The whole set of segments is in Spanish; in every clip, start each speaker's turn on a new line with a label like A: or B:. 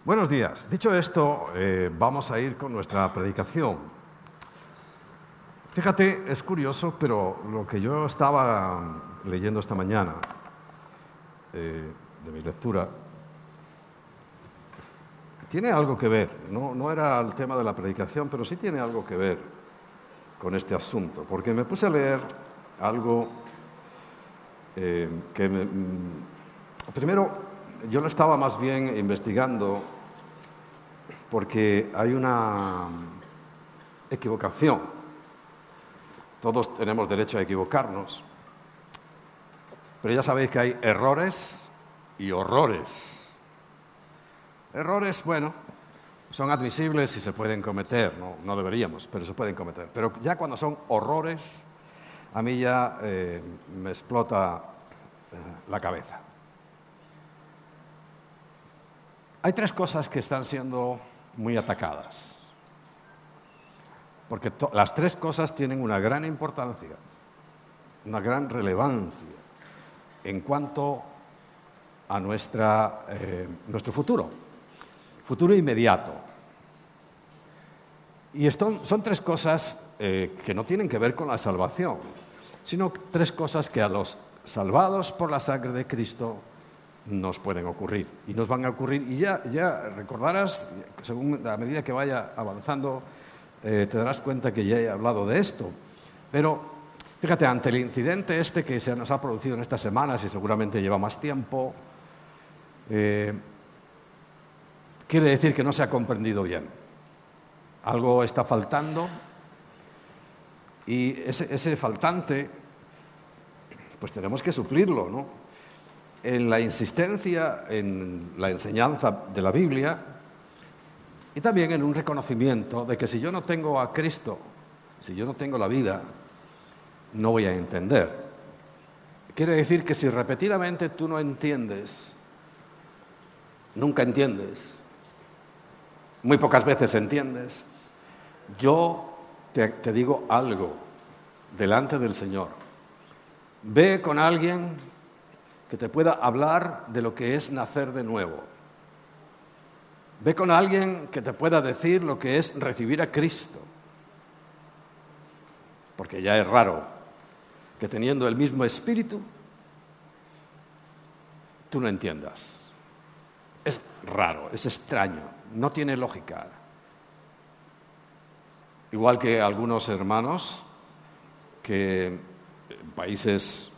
A: Buenos días. Dicho esto, vamos a ir con nuestra predicación. Fíjate, es curioso, pero lo que yo estaba leyendo esta mañana, de mi lectura, tiene algo que ver. No era el tema de la predicación, pero sí tiene algo que ver con este asunto. Porque me puse a leer algo primero, yo lo estaba más bien investigando porque hay una equivocación. Todos tenemos derecho a equivocarnos, pero ya sabéis que hay errores y horrores. Errores, bueno, son admisibles y se pueden cometer, no deberíamos, pero se pueden cometer. Pero ya cuando son horrores, a mí ya me explota la cabeza. Hay tres cosas que están siendo muy atacadas, porque las tres cosas tienen una gran importancia, una gran relevancia en cuanto a nuestro futuro inmediato. Y son tres cosas que no tienen que ver con la salvación, sino tres cosas que a los salvados por la sangre de Cristo nos pueden ocurrir y nos van a ocurrir. Y ya recordarás, a medida que vaya avanzando, te darás cuenta que ya he hablado de esto. Pero fíjate, ante el incidente este que se nos ha producido en estas semanas y seguramente lleva más tiempo, quiere decir que no se ha comprendido bien. Algo está faltando y ese faltante, pues tenemos que suplirlo, ¿no? En la insistencia en la enseñanza de la Biblia y también en un reconocimiento de que si yo no tengo a Cristo, si yo no tengo la vida, no voy a entender. Quiere decir que si repetidamente tú no entiendes, nunca entiendes, muy pocas veces entiendes, yo te digo algo delante del Señor. Ve con alguien que te pueda hablar de lo que es nacer de nuevo. Ve con alguien que te pueda decir lo que es recibir a Cristo. Porque ya es raro que teniendo el mismo espíritu, tú no entiendas. Es raro, es extraño, no tiene lógica. Igual que algunos hermanos que en países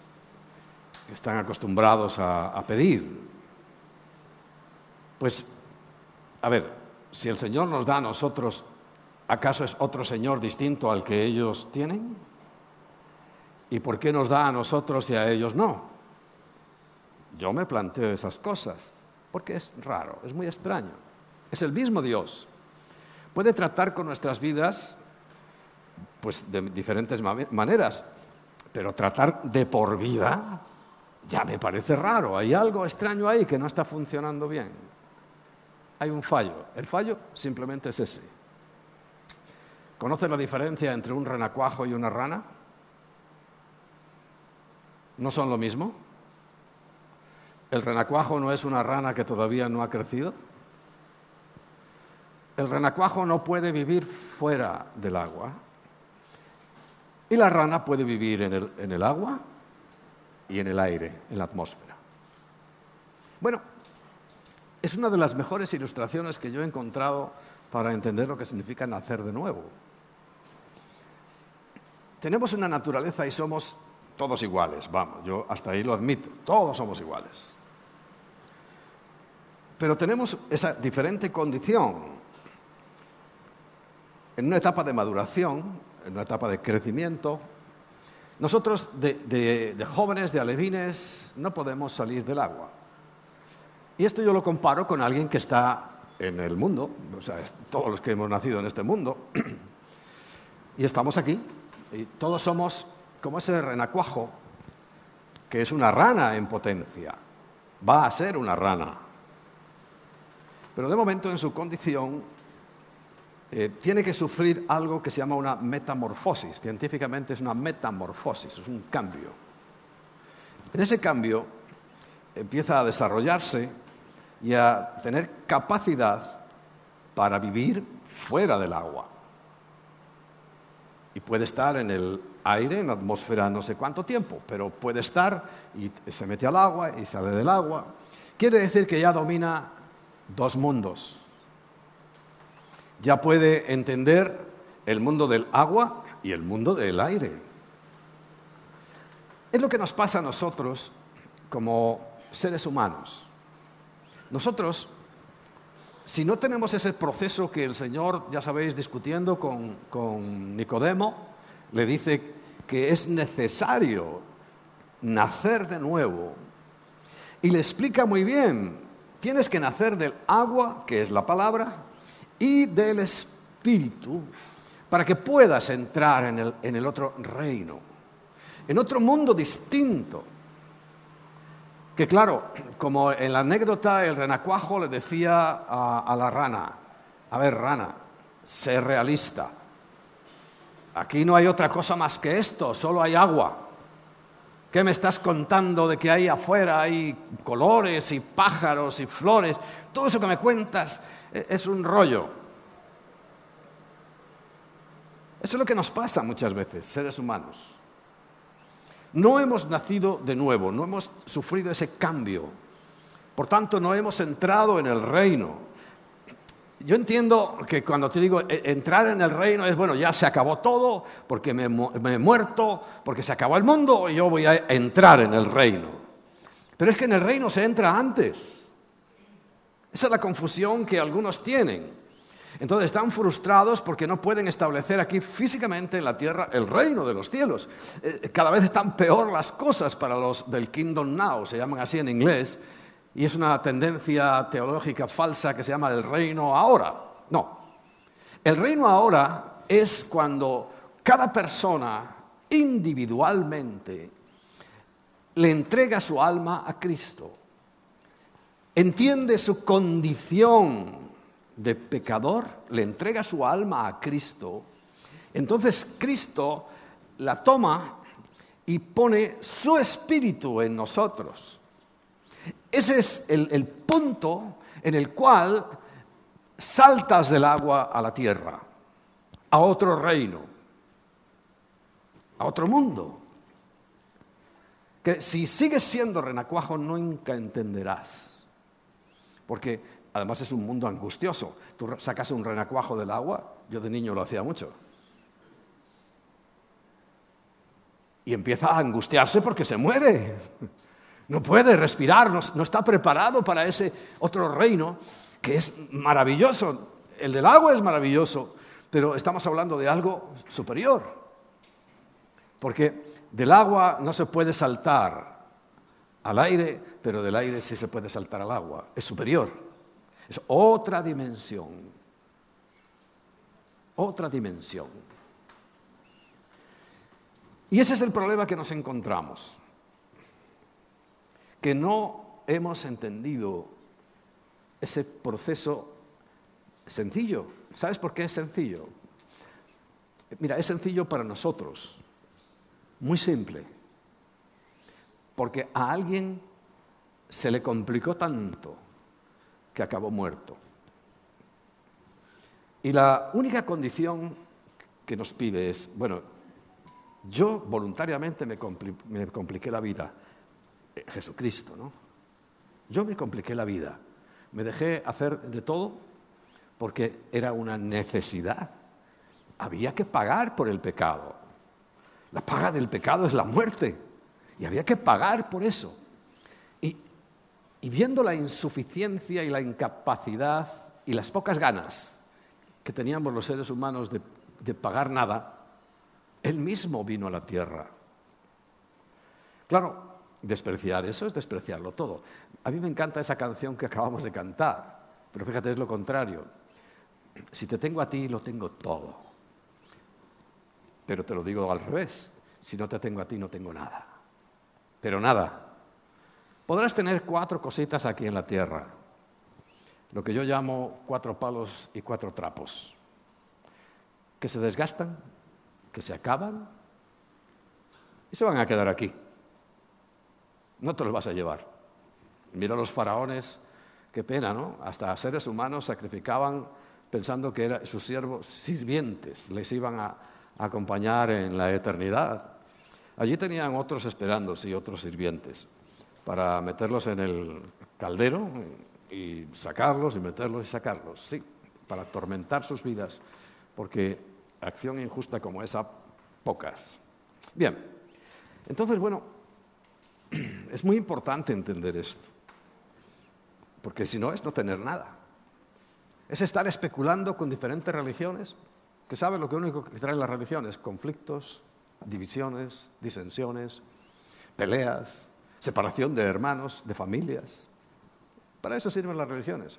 A: están acostumbrados a pedir. Pues, a ver, si el Señor nos da a nosotros, ¿acaso es otro Señor distinto al que ellos tienen? ¿Y por qué nos da a nosotros y a ellos no? Yo me planteo esas cosas, porque es raro, es muy extraño. Es el mismo Dios. Puede tratar con nuestras vidas, pues, de diferentes maneras, pero tratar de por vida ya me parece raro, hay algo extraño ahí que no está funcionando bien. Hay un fallo. El fallo simplemente es ese. ¿Conoces la diferencia entre un renacuajo y una rana? ¿No son lo mismo? ¿El renacuajo no es una rana que todavía no ha crecido? El renacuajo no puede vivir fuera del agua. Y la rana puede vivir en el agua y en el aire, en la atmósfera. Bueno, es una de las mejores ilustraciones que yo he encontrado para entender lo que significa nacer de nuevo. Tenemos una naturaleza y somos todos iguales, vamos, yo hasta ahí lo admito, todos somos iguales. Pero tenemos esa diferente condición en una etapa de maduración, en una etapa de crecimiento. Nosotros de jóvenes, de alevines, no podemos salir del agua. Y esto yo lo comparo con alguien que está en el mundo, o sea, todos los que hemos nacido en este mundo, y estamos aquí, y todos somos como ese renacuajo, que es una rana en potencia, va a ser una rana. Pero de momento en su condición tiene que sufrir algo que se llama una metamorfosis. Científicamente es una metamorfosis, es un cambio. En ese cambio empieza a desarrollarse y a tener capacidad para vivir fuera del agua. Y puede estar en el aire, en la atmósfera no sé cuánto tiempo, pero puede estar y se mete al agua y sale del agua. Quiere decir que ya domina dos mundos. Ya puede entender el mundo del agua y el mundo del aire. Es lo que nos pasa a nosotros como seres humanos. Nosotros, si no tenemos ese proceso que el Señor, ya sabéis, discutiendo con Nicodemo, le dice que es necesario nacer de nuevo. Y le explica muy bien, tienes que nacer del agua, que es la palabra, y del Espíritu, para que puedas entrar en el otro reino, en otro mundo distinto. Que claro, como en la anécdota el renacuajo le decía a la rana, a ver rana, sé realista, aquí no hay otra cosa más que esto, solo hay agua. ¿Qué me estás contando de que ahí afuera hay colores y pájaros y flores? Todo eso que me cuentas es un rollo. Eso es lo que nos pasa muchas veces, seres humanos. No hemos nacido de nuevo, no hemos sufrido ese cambio. Por tanto, no hemos entrado en el reino. Yo entiendo que cuando te digo entrar en el reino es, bueno, ya se acabó todo, porque me he muerto, porque se acabó el mundo y yo voy a entrar en el reino. Pero es que en el reino se entra antes. Esa es la confusión que algunos tienen. Entonces están frustrados porque no pueden establecer aquí físicamente en la tierra el reino de los cielos. Cada vez están peor las cosas para los del Kingdom Now, se llaman así en inglés, y es una tendencia teológica falsa que se llama el reino ahora. No, el reino ahora es cuando cada persona individualmente le entrega su alma a Cristo, entiende su condición de pecador, le entrega su alma a Cristo, entonces Cristo la toma y pone su espíritu en nosotros. Ese es el punto en el cual saltas del agua a la tierra, a otro reino, a otro mundo. Que si sigues siendo renacuajo nunca entenderás, porque además es un mundo angustioso. Tú sacas un renacuajo del agua, yo de niño lo hacía mucho, y empieza a angustiarse porque se muere. No puede respirar, no está preparado para ese otro reino que es maravilloso. El del agua es maravilloso, pero estamos hablando de algo superior. Porque del agua no se puede saltar al aire, pero del aire sí se puede saltar al agua. Es superior. Es otra dimensión. Otra dimensión. Y ese es el problema que nos encontramos. Que no hemos entendido ese proceso sencillo. ¿Sabes por qué es sencillo? Mira, es sencillo para nosotros. Muy simple. Porque a alguien se le complicó tanto que acabó muerto. Y la única condición que nos pide es, bueno, yo voluntariamente me compliqué la vida. Jesucristo, ¿no? Yo me compliqué la vida. Me dejé hacer de todo porque era una necesidad. Había que pagar por el pecado. La paga del pecado es la muerte. Y había que pagar por eso. Y viendo la insuficiencia y la incapacidad y las pocas ganas que teníamos los seres humanos de pagar nada, Él mismo vino a la tierra. Claro, despreciar eso es despreciarlo todo. A mí me encanta esa canción que acabamos de cantar, pero fíjate, es lo contrario. Si te tengo a ti, lo tengo todo. Pero te lo digo al revés. Si no te tengo a ti, no tengo nada. Pero nada. Podrás tener 4 cositas aquí en la tierra, lo que yo llamo 4 palos y 4 trapos, que se desgastan, que se acaban y se van a quedar aquí. No te los vas a llevar. Mira los faraones Qué pena, ¿no? Hasta seres humanos sacrificaban pensando que eran sus siervos sirvientes, les iban a acompañar en la eternidad. Allí tenían otros esperando, sí, otros sirvientes, para meterlos en el caldero y sacarlos y meterlos y sacarlos, sí, para atormentar sus vidas, porque acción injusta como esa, pocas. Bien, entonces, bueno, es muy importante entender esto, porque si no es no tener nada. Es estar especulando con diferentes religiones, que saben lo que único que traen las religiones: conflictos, divisiones, disensiones, peleas, separación de hermanos, de familias. Para eso sirven las religiones.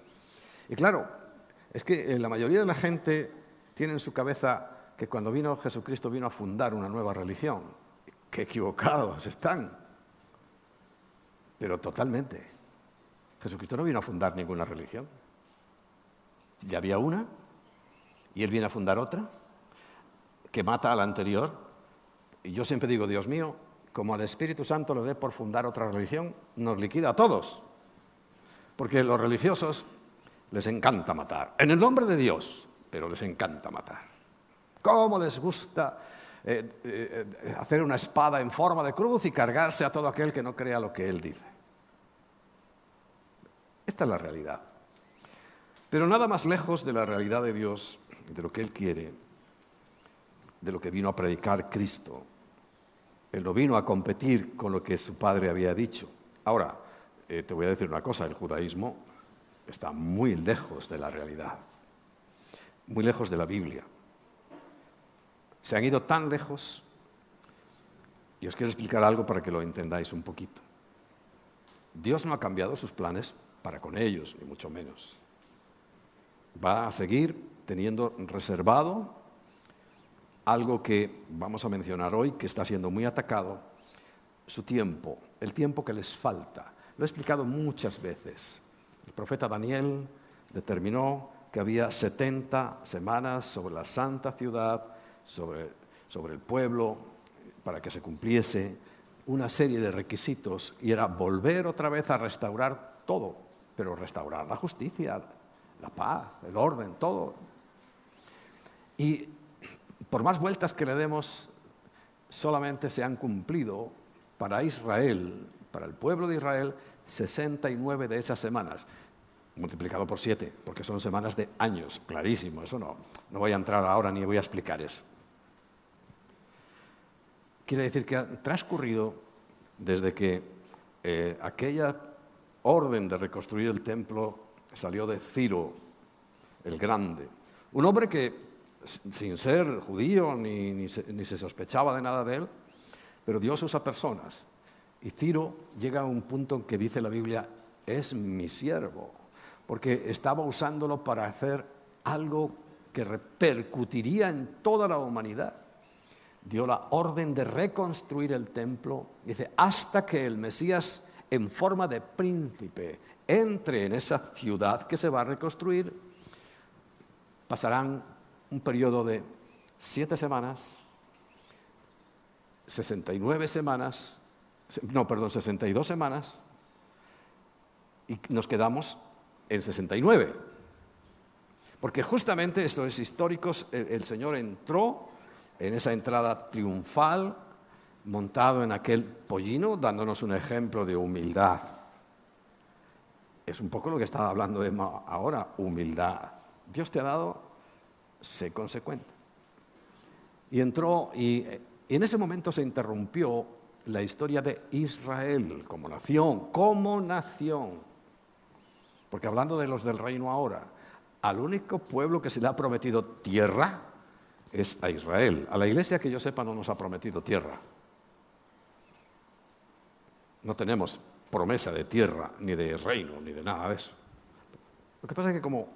A: Y claro, es que la mayoría de la gente tiene en su cabeza que cuando vino Jesucristo vino a fundar una nueva religión. ¡Qué equivocados están! Pero totalmente. Jesucristo no vino a fundar ninguna religión. Ya había una, y Él viene a fundar otra, que mata a la anterior. Y yo siempre digo, Dios mío, como al Espíritu Santo le dé por fundar otra religión, nos liquida a todos. Porque a los religiosos les encanta matar, en el nombre de Dios, pero les encanta matar. ¿Cómo les gusta hacer una espada en forma de cruz y cargarse a todo aquel que no crea lo que Él dice? Esta es la realidad. Pero nada más lejos de la realidad de Dios, de lo que Él quiere, de lo que vino a predicar Cristo. Él no vino a competir con lo que su Padre había dicho. Ahora, te voy a decir una cosa: el judaísmo está muy lejos de la realidad, muy lejos de la Biblia. Se han ido tan lejos, y os quiero explicar algo para que lo entendáis un poquito. Dios no ha cambiado sus planes para con ellos, ni mucho menos. Va a seguir teniendo reservado algo que vamos a mencionar hoy, que está siendo muy atacado: su tiempo, el tiempo que les falta. Lo he explicado muchas veces. El profeta Daniel determinó que había 70 semanas sobre la santa ciudad, sobre el pueblo, para que se cumpliese una serie de requisitos, y era volver otra vez a restaurar todo, pero restaurar la justicia, la paz, el orden, todo. Y por más vueltas que le demos, solamente se han cumplido para Israel, para el pueblo de Israel, 69 de esas semanas, multiplicado por 7, porque son semanas de años, clarísimo. Eso no voy a entrar ahora ni voy a explicar eso. Quiere decir que ha transcurrido desde que aquella orden de reconstruir el templo salió de Ciro el Grande, un hombre que, sin ser judío ni se sospechaba de nada de él, pero Dios usa personas. Y Ciro llega a un punto en que dice la Biblia: es mi siervo, porque estaba usándolo para hacer algo que repercutiría en toda la humanidad. Dio la orden de reconstruir el templo, dice, hasta que el Mesías, en forma de príncipe, entre en esa ciudad que se va a reconstruir. Pasarán un periodo de 7 semanas, 62 semanas, y nos quedamos en 69. Porque justamente esto es histórico. El Señor entró en esa entrada triunfal, montado en aquel pollino, dándonos un ejemplo de humildad. Es un poco lo que estaba hablando Emma ahora: humildad. Dios te ha dado, sé consecuente. Y entró, y en ese momento se interrumpió la historia de Israel como nación, Porque hablando de los del reino ahora, al único pueblo que se le ha prometido tierra es a Israel. A la iglesia, que yo sepa, no nos ha prometido tierra. No tenemos promesa de tierra, ni de reino, ni de nada de eso. Lo que pasa es que como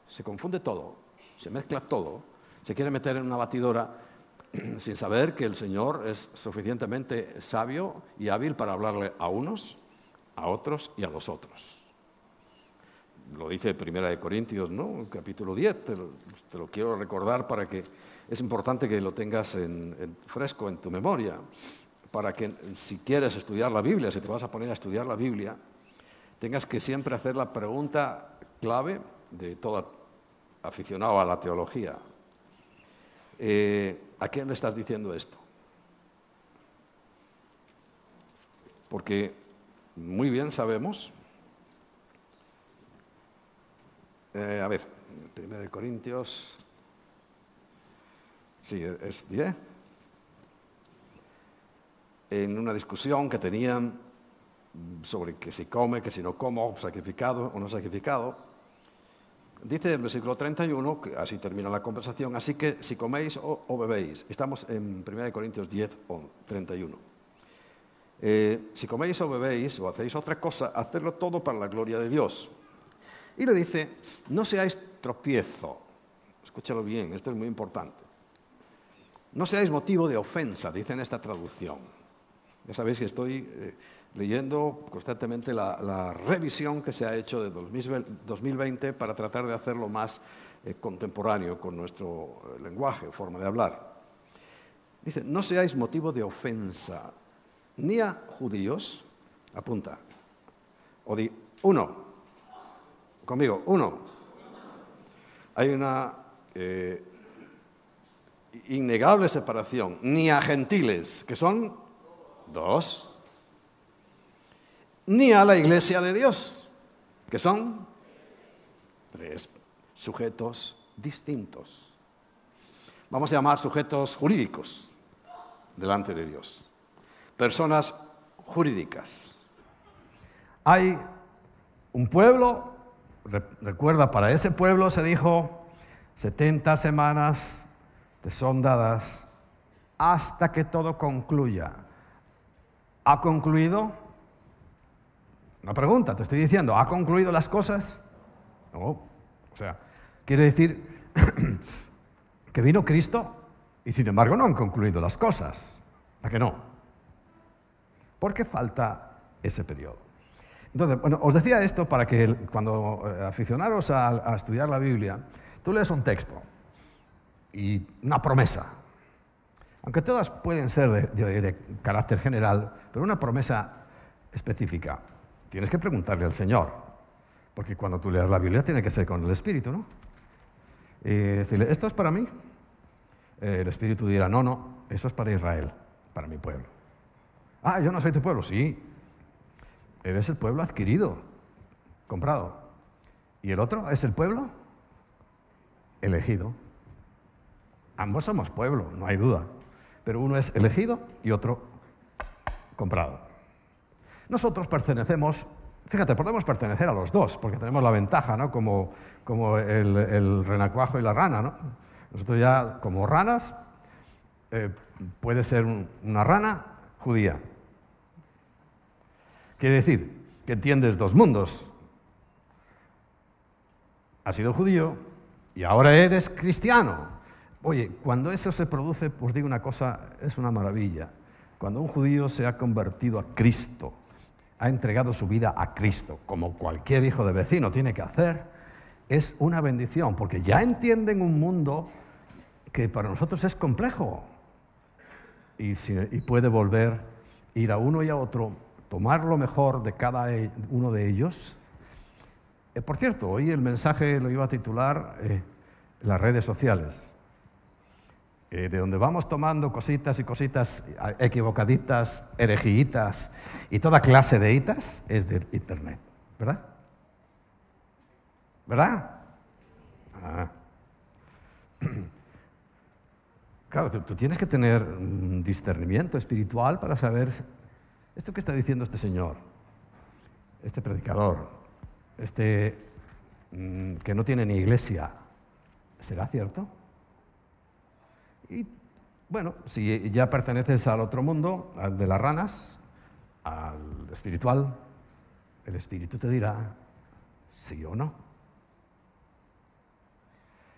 A: se confunde todo, se mezcla todo, se quiere meter en una batidora sin saber que el Señor es suficientemente sabio y hábil para hablarle a unos, a otros y a los otros. Lo dice 1 Corintios, ¿no? Capítulo 10, te lo quiero recordar para que es importante que lo tengas fresco en tu memoria, para que si quieres estudiar la Biblia, si te vas a poner a estudiar la Biblia, tengas que siempre hacer la pregunta clave de todo aficionado a la teología. ¿A quién le estás diciendo esto? Porque muy bien sabemos, a ver, 1 Corintios, sí, es 10, en una discusión que tenían sobre que si come, que si no como, sacrificado o no sacrificado, dice el versículo 31, que así termina la conversación, así que si coméis o bebéis, estamos en 1 Corintios 10, 31. Si coméis o bebéis o hacéis otra cosa, hacedlo todo para la gloria de Dios. Y le dice, no seáis tropiezo. Escúchalo bien, esto es muy importante. No seáis motivo de ofensa, dice en esta traducción. Ya sabéis que estoy leyendo constantemente la revisión que se ha hecho de 2020 para tratar de hacerlo más contemporáneo con nuestro lenguaje, forma de hablar. Dice, no seáis motivo de ofensa, ni a judíos, apunta, o di uno, conmigo, uno. Hay una innegable separación, ni a gentiles, que son dos, ni a la iglesia de Dios, que son tres sujetos distintos. Vamos a llamar sujetos jurídicos delante de Dios. Personas jurídicas. Hay un pueblo, recuerda, para ese pueblo se dijo 70 semanas te son dadas hasta que todo concluya. ¿Ha concluido? Una pregunta, te estoy diciendo, ¿ha concluido las cosas? No, o sea, quiere decir que vino Cristo y sin embargo no han concluido las cosas. ¿A que no? ¿Por qué falta ese periodo? Entonces, bueno, os decía esto para que cuando aficionaros a estudiar la Biblia, tú lees un texto y una promesa, aunque todas pueden ser de carácter general, pero una promesa específica, tienes que preguntarle al Señor, porque cuando tú leas la Biblia tiene que ser con el Espíritu, ¿no? Decirle, ¿esto es para mí? El Espíritu dirá, no, eso es para Israel, para mi pueblo. Ah, yo no soy tu pueblo, sí. Eres el pueblo adquirido, comprado. ¿Y el otro es el pueblo elegido? Ambos somos pueblo, no hay duda. Pero uno es elegido y otro comprado. Nosotros pertenecemos, fíjate, podemos pertenecer a los dos, porque tenemos la ventaja, ¿no? Como el renacuajo y la rana, ¿no? Nosotros ya, como ranas, puede ser una rana judía. Quiere decir que entiendes dos mundos. Has sido judío y ahora eres cristiano. Oye, cuando eso se produce, pues digo una cosa, es una maravilla. Cuando un judío se ha convertido a Cristo, ha entregado su vida a Cristo, como cualquier hijo de vecino tiene que hacer, es una bendición, porque ya entienden un mundo que para nosotros es complejo y puede volver, ir a uno y a otro, tomar lo mejor de cada uno de ellos. Por cierto, hoy el mensaje lo iba a titular las redes sociales, de donde vamos tomando cositas y cositas equivocaditas, herejiitas y toda clase de hitas es de Internet, ¿verdad? ¿Verdad? Ah. Claro, tú tienes que tener un discernimiento espiritual para saber esto que está diciendo este señor, este predicador, que no tiene ni iglesia. ¿Será cierto? Y bueno, si ya perteneces al otro mundo, al de las ranas, al espiritual, el espíritu te dirá sí o no.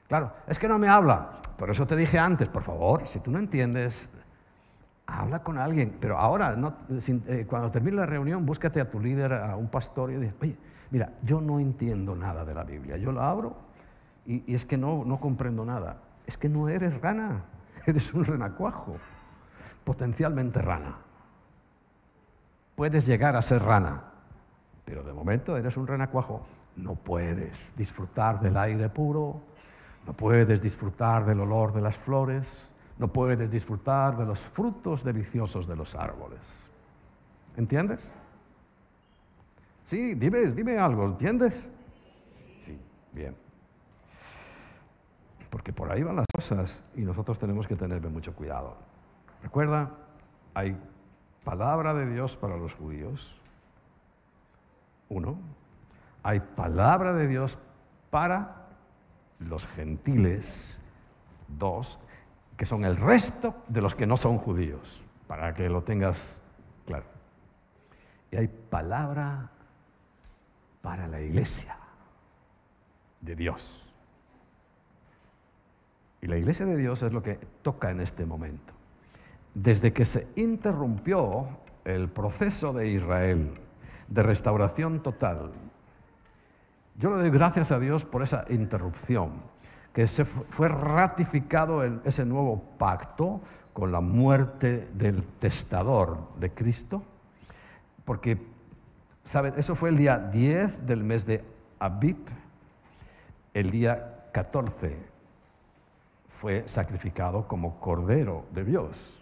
A: Claro, es que no me habla. Por eso te dije antes, por favor, si tú no entiendes, habla con alguien. Pero ahora, cuando termine la reunión, búscate a tu líder, a un pastor, y dice, oye, mira, yo no entiendo nada de la Biblia. Yo la abro y es que no comprendo nada. Es que no eres rana, eres un renacuajo, potencialmente rana. Puedes llegar a ser rana, Pero de momento eres un renacuajo. No puedes disfrutar del aire puro, no puedes disfrutar del olor de las flores, no puedes disfrutar de los frutos deliciosos de los árboles. ¿Entiendes? Sí, dime algo, ¿entiendes? Sí, bien. Porque por ahí van las cosas y nosotros tenemos que tener mucho cuidado. Recuerda, hay palabra de Dios para los judíos. 1. Hay palabra de Dios para los gentiles. 2. Que son el resto de los que no son judíos, para que lo tengas claro. Y hay palabra para la iglesia de Dios. Y la iglesia de Dios es lo que toca en este momento. Desde que se interrumpió el proceso de Israel de restauración total, yo le doy gracias a Dios por esa interrupción, que se fue ratificado en ese nuevo pacto con la muerte del testador de Cristo, porque, ¿saben? Eso fue el día 10 del mes de Abib. El día 14 fue sacrificado como Cordero de Dios.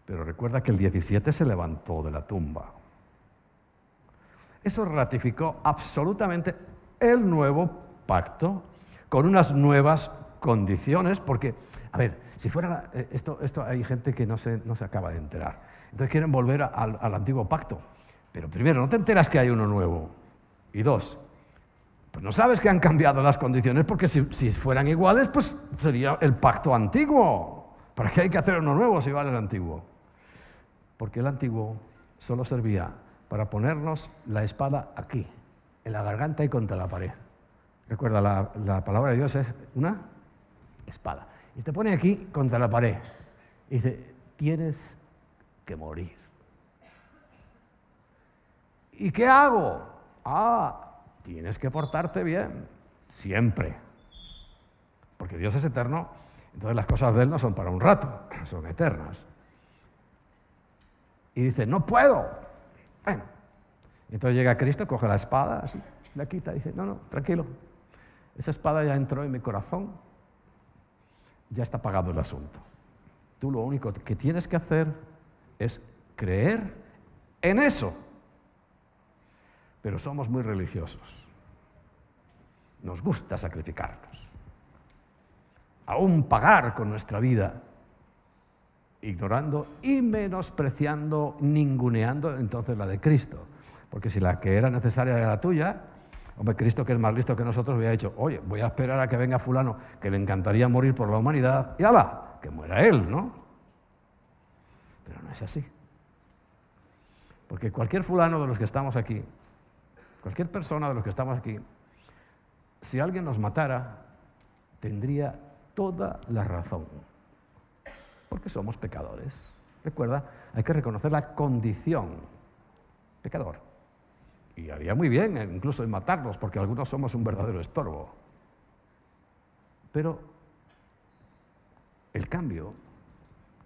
A: Pero recuerda que el 17 se levantó de la tumba. Eso ratificó absolutamente el nuevo pacto con unas nuevas condiciones, porque, a ver, si fuera esto hay gente que no se acaba de enterar. Entonces quieren volver al antiguo pacto. Pero primero, no te enteras que hay uno nuevo. Y 2, pues no sabes que han cambiado las condiciones, porque si fueran iguales, pues sería el pacto antiguo. ¿Para qué hay que hacer uno nuevo si vale el antiguo? Porque el antiguo solo servía para ponernos la espada aquí, en la garganta y contra la pared. Recuerda, la palabra de Dios es una espada. Y te pone aquí contra la pared. Y dice, tienes que morir. ¿Y qué hago? Tienes que portarte bien, siempre. Porque Dios es eterno, entonces las cosas de Él no son para un rato, son eternas. Y dice, no puedo. Bueno, entonces llega Cristo, coge la espada, así, la quita y dice, no, tranquilo. Esa espada ya entró en mi corazón, ya está pagado el asunto. Tú lo único que tienes que hacer es creer en eso. Pero somos muy religiosos. Nos gusta sacrificarnos. Aún pagar con nuestra vida, ignorando y menospreciando, ninguneando entonces la de Cristo. Porque si la que era necesaria era la tuya, hombre, Cristo, que es más listo que nosotros, hubiera dicho, oye, voy a esperar a que venga fulano, que le encantaría morir por la humanidad, y ¡hala!, que muera él, ¿no? Pero no es así. Porque cualquier fulano de los que estamos aquí, cualquier persona de los que estamos aquí, si alguien nos matara, tendría toda la razón. Porque somos pecadores. Recuerda, hay que reconocer la condición. Pecador. Y haría muy bien incluso en matarnos, porque algunos somos un verdadero estorbo. Pero el cambio,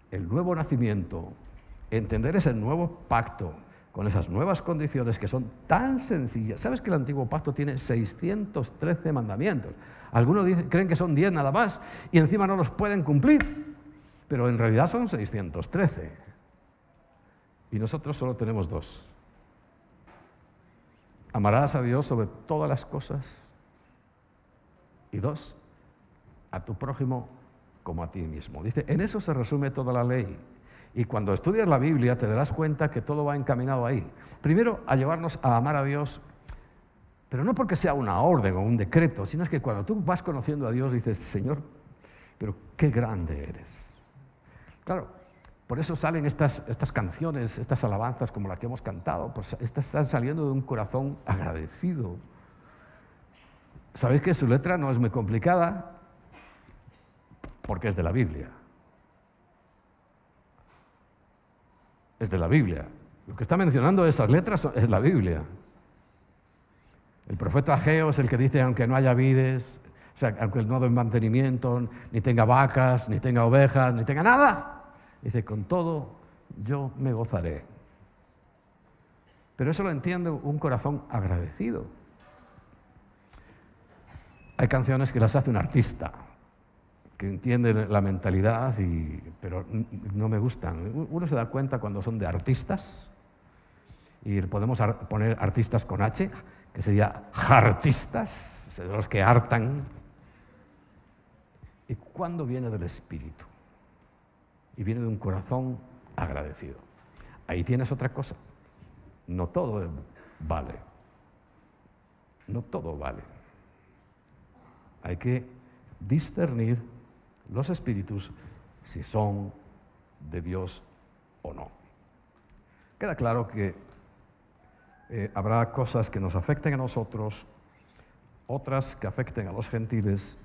A: el nuevo nacimiento, entender ese nuevo pacto con esas nuevas condiciones que son tan sencillas. ¿Sabes que el antiguo pacto tiene 613 mandamientos? Algunos creen que son 10 nada más y encima no los pueden cumplir, pero en realidad son 613. Y nosotros solo tenemos 2. Amarás a Dios sobre todas las cosas. Y 2, a tu prójimo como a ti mismo. Dice, en eso se resume toda la ley. Y cuando estudias la Biblia te darás cuenta que todo va encaminado ahí. Primero, a llevarnos a amar a Dios, pero no porque sea una orden o un decreto, sino es que cuando tú vas conociendo a Dios dices, Señor, pero qué grande eres. Claro, por eso salen estas canciones, estas alabanzas como la que hemos cantado, pues estas están saliendo de un corazón agradecido. ¿Sabéis que su letra no es muy complicada? Porque es de la Biblia. Es de la Biblia. Lo que está mencionando esas letras es la Biblia. El profeta Ageo es el que dice, aunque no haya vides, o sea, aunque no den mantenimiento, ni tenga vacas, ni tenga ovejas, ni tenga nada, dice, con todo yo me gozaré. Pero eso lo entiende un corazón agradecido. Hay canciones que las hace un artista, que entiende la mentalidad, pero no me gustan. Uno se da cuenta cuando son de artistas, y podemos poner artistas con H, que sería jartistas, los que hartan. ¿Y cuándo viene del espíritu? Y viene de un corazón agradecido. Ahí tienes otra cosa. No todo vale. No todo vale. Hay que discernir los espíritus si son de Dios o no. Queda claro que habrá cosas que nos afecten a nosotros, otras que afecten a los gentiles,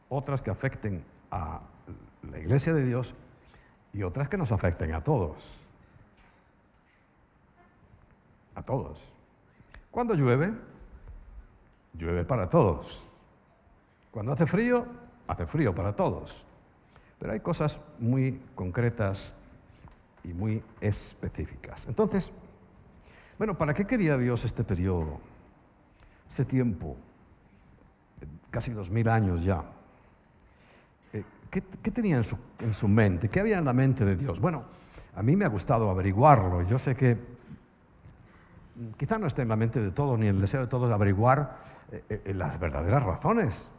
A: otras que afecten a la iglesia de Dios y otras que nos afecten a todos. A todos. Cuando llueve, llueve para todos. Cuando hace frío para todos. Pero hay cosas muy concretas y muy específicas. Entonces, bueno, ¿para qué quería Dios este periodo? Ese tiempo, casi 2000 años ya. ¿Qué tenía en su mente? ¿Qué había en la mente de Dios? Bueno, a mí me ha gustado averiguarlo. Yo sé que quizá no esté en la mente de todos, ni el deseo de todos, averiguar las verdaderas razones,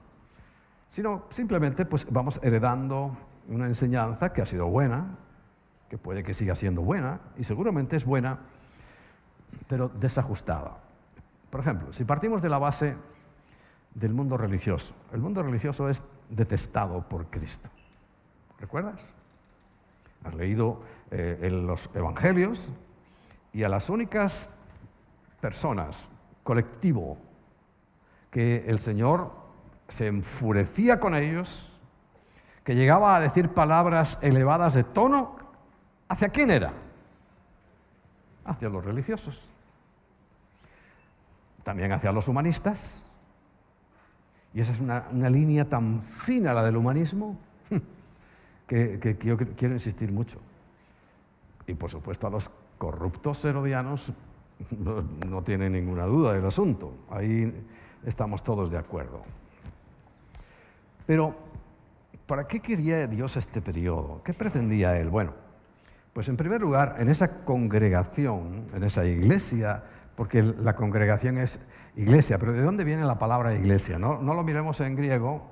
A: sino simplemente pues vamos heredando una enseñanza que ha sido buena, que puede que siga siendo buena, y seguramente es buena, pero desajustada. Por ejemplo, si partimos de la base del mundo religioso, el mundo religioso es detestado por Cristo. ¿Recuerdas? Has leído en los evangelios, y a las únicas personas, colectivo, que el Señor se enfurecía con ellos, que llegaba a decir palabras elevadas de tono, ¿hacia quién era? Hacia los religiosos. También hacia los humanistas. Y esa es una línea tan fina, la del humanismo, que yo quiero insistir mucho. Y por supuesto a los corruptos herodianos no tiene ninguna duda del asunto. Ahí estamos todos de acuerdo. Pero, ¿para qué quería Dios este periodo? ¿Qué pretendía Él? Bueno, pues en primer lugar, en esa congregación, en esa iglesia, porque la congregación es iglesia, pero ¿de dónde viene la palabra iglesia? No lo miremos en griego,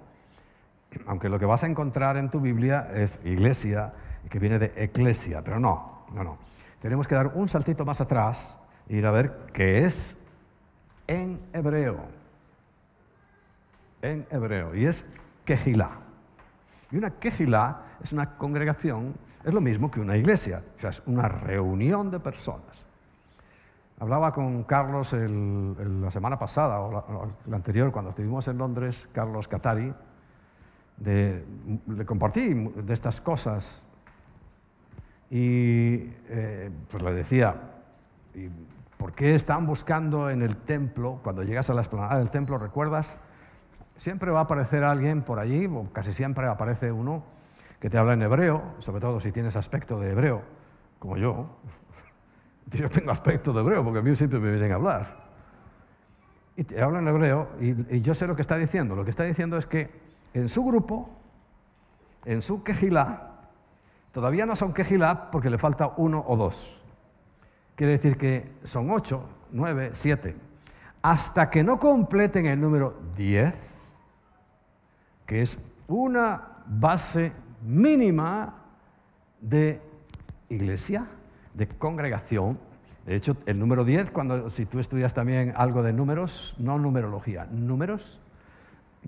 A: aunque lo que vas a encontrar en tu Biblia es iglesia, que viene de eclesia, pero no. Tenemos que dar un saltito más atrás e ir a ver qué es en hebreo. En hebreo, y es Kehilá. Y una Kehilá es una congregación, es lo mismo que una iglesia, o sea, es una reunión de personas. Hablaba con Carlos la semana pasada, o la anterior, cuando estuvimos en Londres, Carlos Catari, le compartí de estas cosas, y pues le decía, ¿por qué están buscando en el templo, cuando llegas a la explanada del templo, recuerdas? Siempre va a aparecer alguien por allí, o casi siempre aparece uno que te habla en hebreo, sobre todo si tienes aspecto de hebreo, como yo. Yo tengo aspecto de hebreo, porque a mí siempre me vienen a hablar. Y te habla en hebreo, y yo sé lo que está diciendo. Lo que está diciendo es que en su grupo, en su Kehilá, todavía no son Kehilá porque le falta uno o dos. Quiere decir que son 8, 9, 7. Hasta que no completen el número 10, que es una base mínima de iglesia, de congregación. De hecho, el número 10, si tú estudias también algo de números, no numerología, números,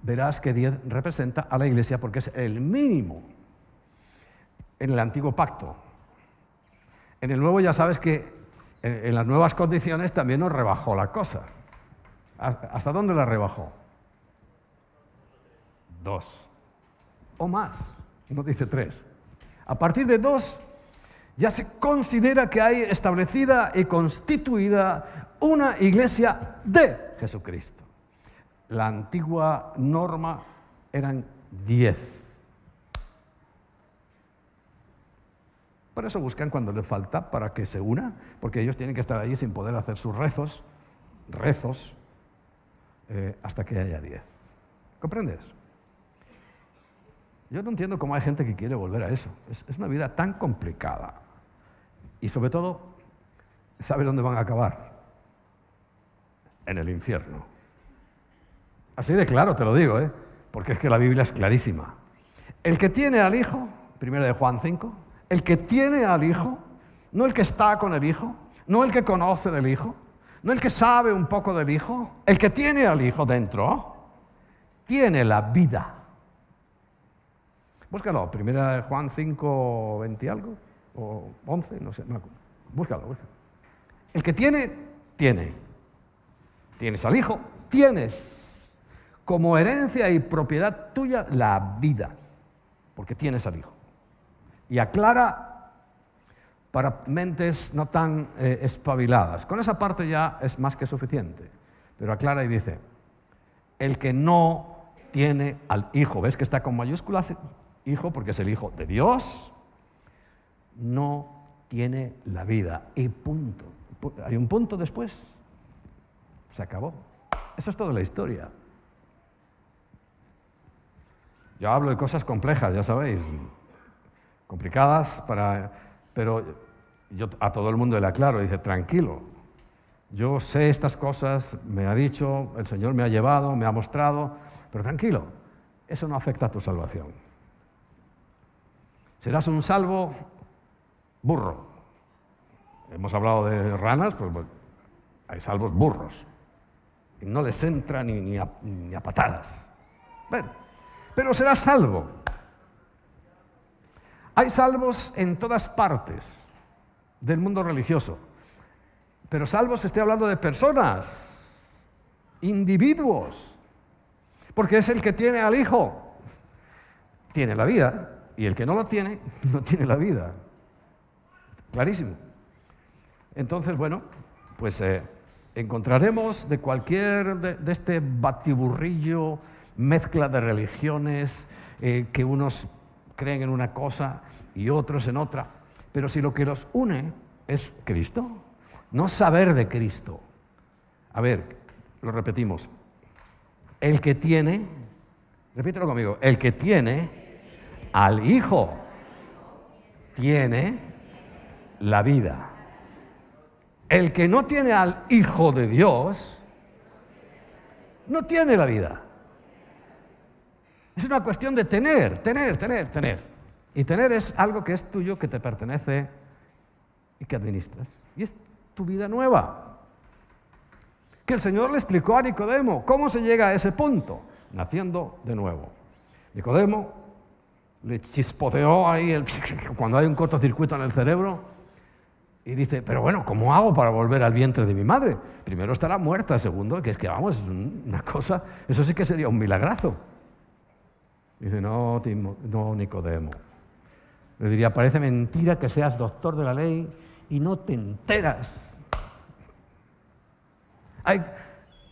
A: verás que 10 representa a la iglesia porque es el mínimo en el antiguo pacto. En el nuevo ya sabes que en las nuevas condiciones también nos rebajó la cosa. ¿Hasta dónde la rebajó? 2 o más, no dice 3. A partir de 2 ya se considera que hay establecida y constituida una iglesia de Jesucristo. La antigua norma eran 10. Por eso buscan cuando le falta para que se una, porque ellos tienen que estar allí sin poder hacer sus rezos, hasta que haya 10. ¿Comprendes? Yo no entiendo cómo hay gente que quiere volver a eso. Es una vida tan complicada. Y sobre todo, ¿sabe dónde van a acabar? En el infierno. Así de claro te lo digo, porque es que la Biblia es clarísima. El que tiene al Hijo, 1 de Juan 5, el que tiene al Hijo, no el que está con el Hijo, no el que conoce del Hijo, no el que sabe un poco del Hijo, el que tiene al Hijo dentro, tiene la vida. Búscalo, 1 de Juan 5, 20 y algo, o 11, no sé, no me acuerdo. Búscalo. El que tiene, tiene. Tienes al Hijo, tienes como herencia y propiedad tuya la vida, porque tienes al Hijo. Y aclara para mentes no tan espabiladas. Con esa parte ya es más que suficiente. Pero aclara y dice, el que no tiene al Hijo, ¿ves que está con mayúsculas? Hijo, porque es el Hijo de Dios, no tiene la vida. Y punto. Hay un punto después. Se acabó. Eso es toda la historia. Yo hablo de cosas complejas, ya sabéis. Complicadas, pero yo a todo el mundo le aclaro, dice, tranquilo, yo sé estas cosas, me ha dicho, el Señor me ha llevado, me ha mostrado, pero tranquilo, eso no afecta a tu salvación. Serás un salvo burro. Hemos hablado de ranas, pues hay salvos burros. Y no les entra ni a patadas. Pero serás salvo. Hay salvos en todas partes del mundo religioso, pero salvos estoy hablando de personas, individuos, porque es el que tiene al Hijo, tiene la vida, y el que no lo tiene, no tiene la vida. Clarísimo. Entonces, bueno, pues encontraremos de cualquier de este batiburrillo, mezcla de religiones, que unos creen en una cosa y otros en otra, pero si lo que los une es Cristo, no saber de Cristo. A ver, lo repetimos. El que tiene, repítelo conmigo, el que tiene al Hijo tiene la vida. El que no tiene al Hijo de Dios no tiene la vida. Es una cuestión de tener. Y tener es algo que es tuyo, que te pertenece y que administras. Y es tu vida nueva. Que el Señor le explicó a Nicodemo cómo se llega a ese punto, naciendo de nuevo. Nicodemo le chispoteó ahí cuando hay un cortocircuito en el cerebro y dice, pero bueno, ¿cómo hago para volver al vientre de mi madre? Primero estará muerta, segundo, que es que vamos, es una cosa, eso sí que sería un milagrazo. Dice, no, Nicodemo. Le diría, parece mentira que seas doctor de la ley y no te enteras. Hay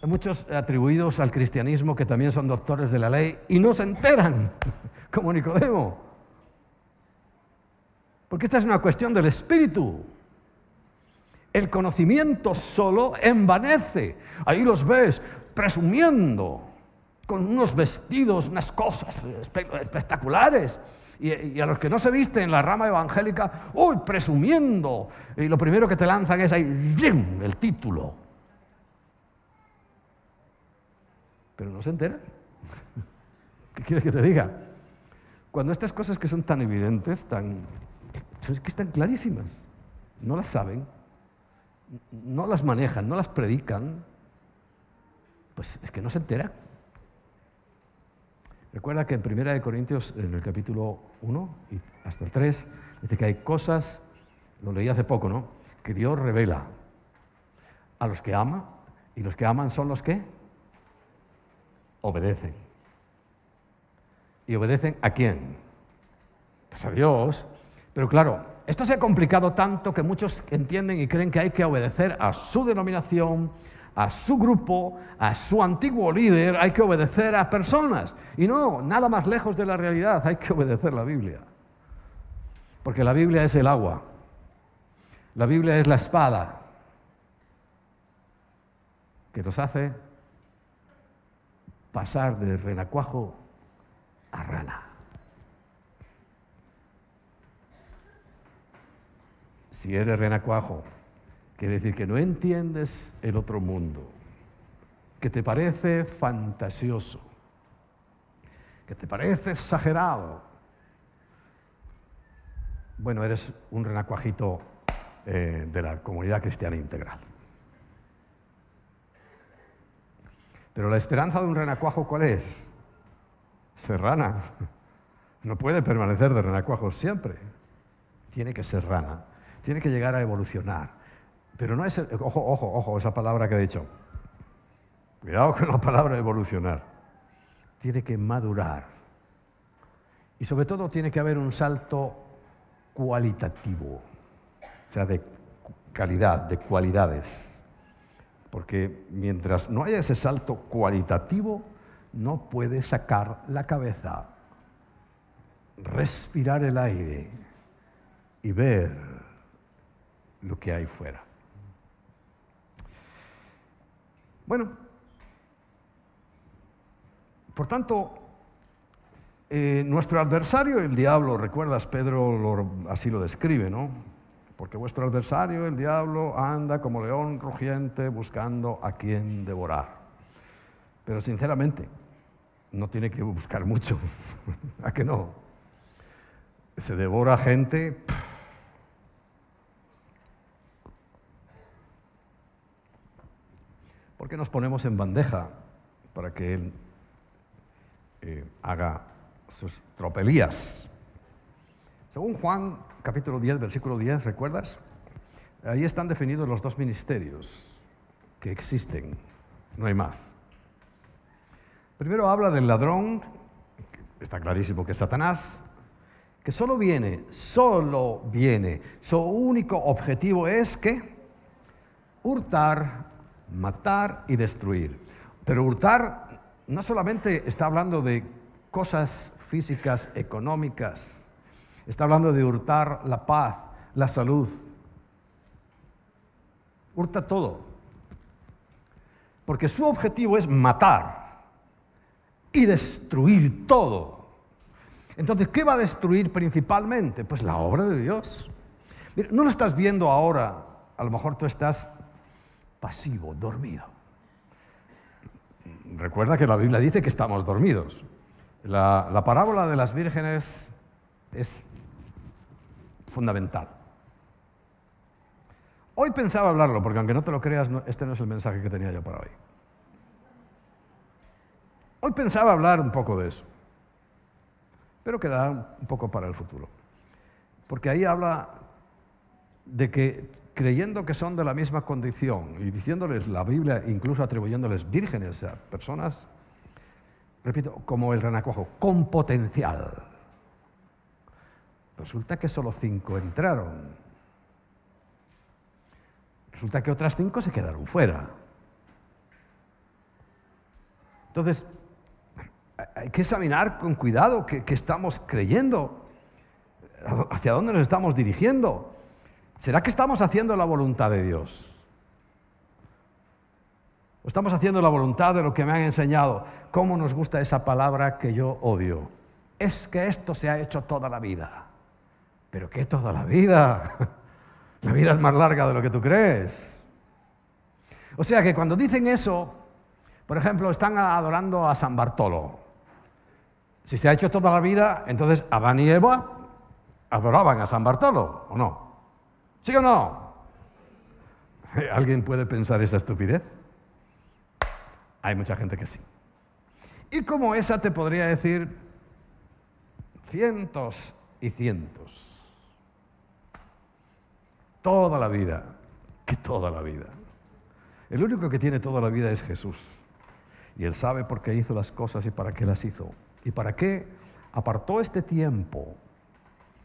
A: muchos atribuidos al cristianismo que también son doctores de la ley y no se enteran, como Nicodemo. Porque esta es una cuestión del espíritu. El conocimiento solo envanece. Ahí los ves presumiendo, con unos vestidos, unas cosas espectaculares. Y a los que no se visten en la rama evangélica, ¡uy!, presumiendo. Y lo primero que te lanzan es ahí, ¡blim!, el título. Pero no se enteran. ¿Qué quieres que te diga? Cuando estas cosas que son tan evidentes, es que están clarísimas, no las saben, no las manejan, no las predican, pues es que no se enteran. Recuerda que en 1 Corintios, en el capítulo 1 y hasta el 3, dice que hay cosas, lo leí hace poco, ¿no?, que Dios revela a los que ama, y los que aman son los que obedecen. ¿Y obedecen a quién? Pues a Dios. Pero claro, esto se ha complicado tanto que muchos entienden y creen que hay que obedecer a su denominación, a su grupo, a su antiguo líder, hay que obedecer a personas. Y no, nada más lejos de la realidad, hay que obedecer la Biblia. Porque la Biblia es el agua. La Biblia es la espada que nos hace pasar de renacuajo a rana. Si eres renacuajo, quiere decir que no entiendes el otro mundo, que te parece fantasioso, que te parece exagerado. Bueno, eres un renacuajito de la comunidad cristiana integral. Pero la esperanza de un renacuajo, ¿cuál es? Ser rana. No puede permanecer de renacuajo siempre. Tiene que ser rana. Tiene que llegar a evolucionar. Pero no es... Ojo, esa palabra que he dicho. Cuidado con la palabra evolucionar. Tiene que madurar. Y sobre todo tiene que haber un salto cualitativo. O sea, de calidad, de cualidades. Porque mientras no haya ese salto cualitativo, no puede sacar la cabeza, respirar el aire y ver lo que hay fuera. Bueno, por tanto, nuestro adversario, el diablo, recuerdas, Pedro así lo describe, ¿no? Porque vuestro adversario, el diablo, anda como león rugiente buscando a quien devorar. Pero sinceramente, no tiene que buscar mucho. ¿A que no? Se devora gente. ¿Por qué nos ponemos en bandeja para que él haga sus tropelías? Según Juan, capítulo 10, versículo 10, ¿recuerdas? Ahí están definidos los dos ministerios que existen, no hay más. Primero habla del ladrón, está clarísimo que es Satanás, que solo viene, su único objetivo es que hurtar, matar y destruir. Pero hurtar no solamente está hablando de cosas físicas, económicas, está hablando de hurtar la paz, la salud. Hurta todo. Porque su objetivo es matar y destruir todo. Entonces, ¿qué va a destruir principalmente? Pues la obra de Dios. Mira, no lo estás viendo ahora, a lo mejor tú estás pasivo, dormido. Recuerda que la Biblia dice que estamos dormidos. La parábola de las vírgenes es fundamental. Hoy pensaba hablarlo, porque aunque no te lo creas, este no es el mensaje que tenía yo para hoy. Hoy pensaba hablar un poco de eso, pero quedará un poco para el futuro. Porque ahí habla de que creyendo que son de la misma condición y diciéndoles la Biblia, incluso atribuyéndoles vírgenes a personas, repito, como el renacuajo, con potencial. Resulta que solo 5 entraron. Resulta que otras 5 se quedaron fuera. Entonces, hay que examinar con cuidado qué estamos creyendo, hacia dónde nos estamos dirigiendo. ¿Será que estamos haciendo la voluntad de Dios? ¿O estamos haciendo la voluntad de lo que me han enseñado? ¿Cómo nos gusta esa palabra que yo odio? Es que esto se ha hecho toda la vida. ¿Pero qué toda la vida? La vida es más larga de lo que tú crees. O sea que cuando dicen eso, por ejemplo, están adorando a San Bartolo. Si se ha hecho toda la vida, entonces Adán y Eva adoraban a San Bartolo, ¿o no? ¿Sí o no? ¿Alguien puede pensar esa estupidez? Hay mucha gente que sí. Y como esa te podría decir cientos y cientos. Toda la vida, que toda la vida. El único que tiene toda la vida es Jesús. Y Él sabe por qué hizo las cosas y para qué las hizo. Y para qué apartó este tiempo.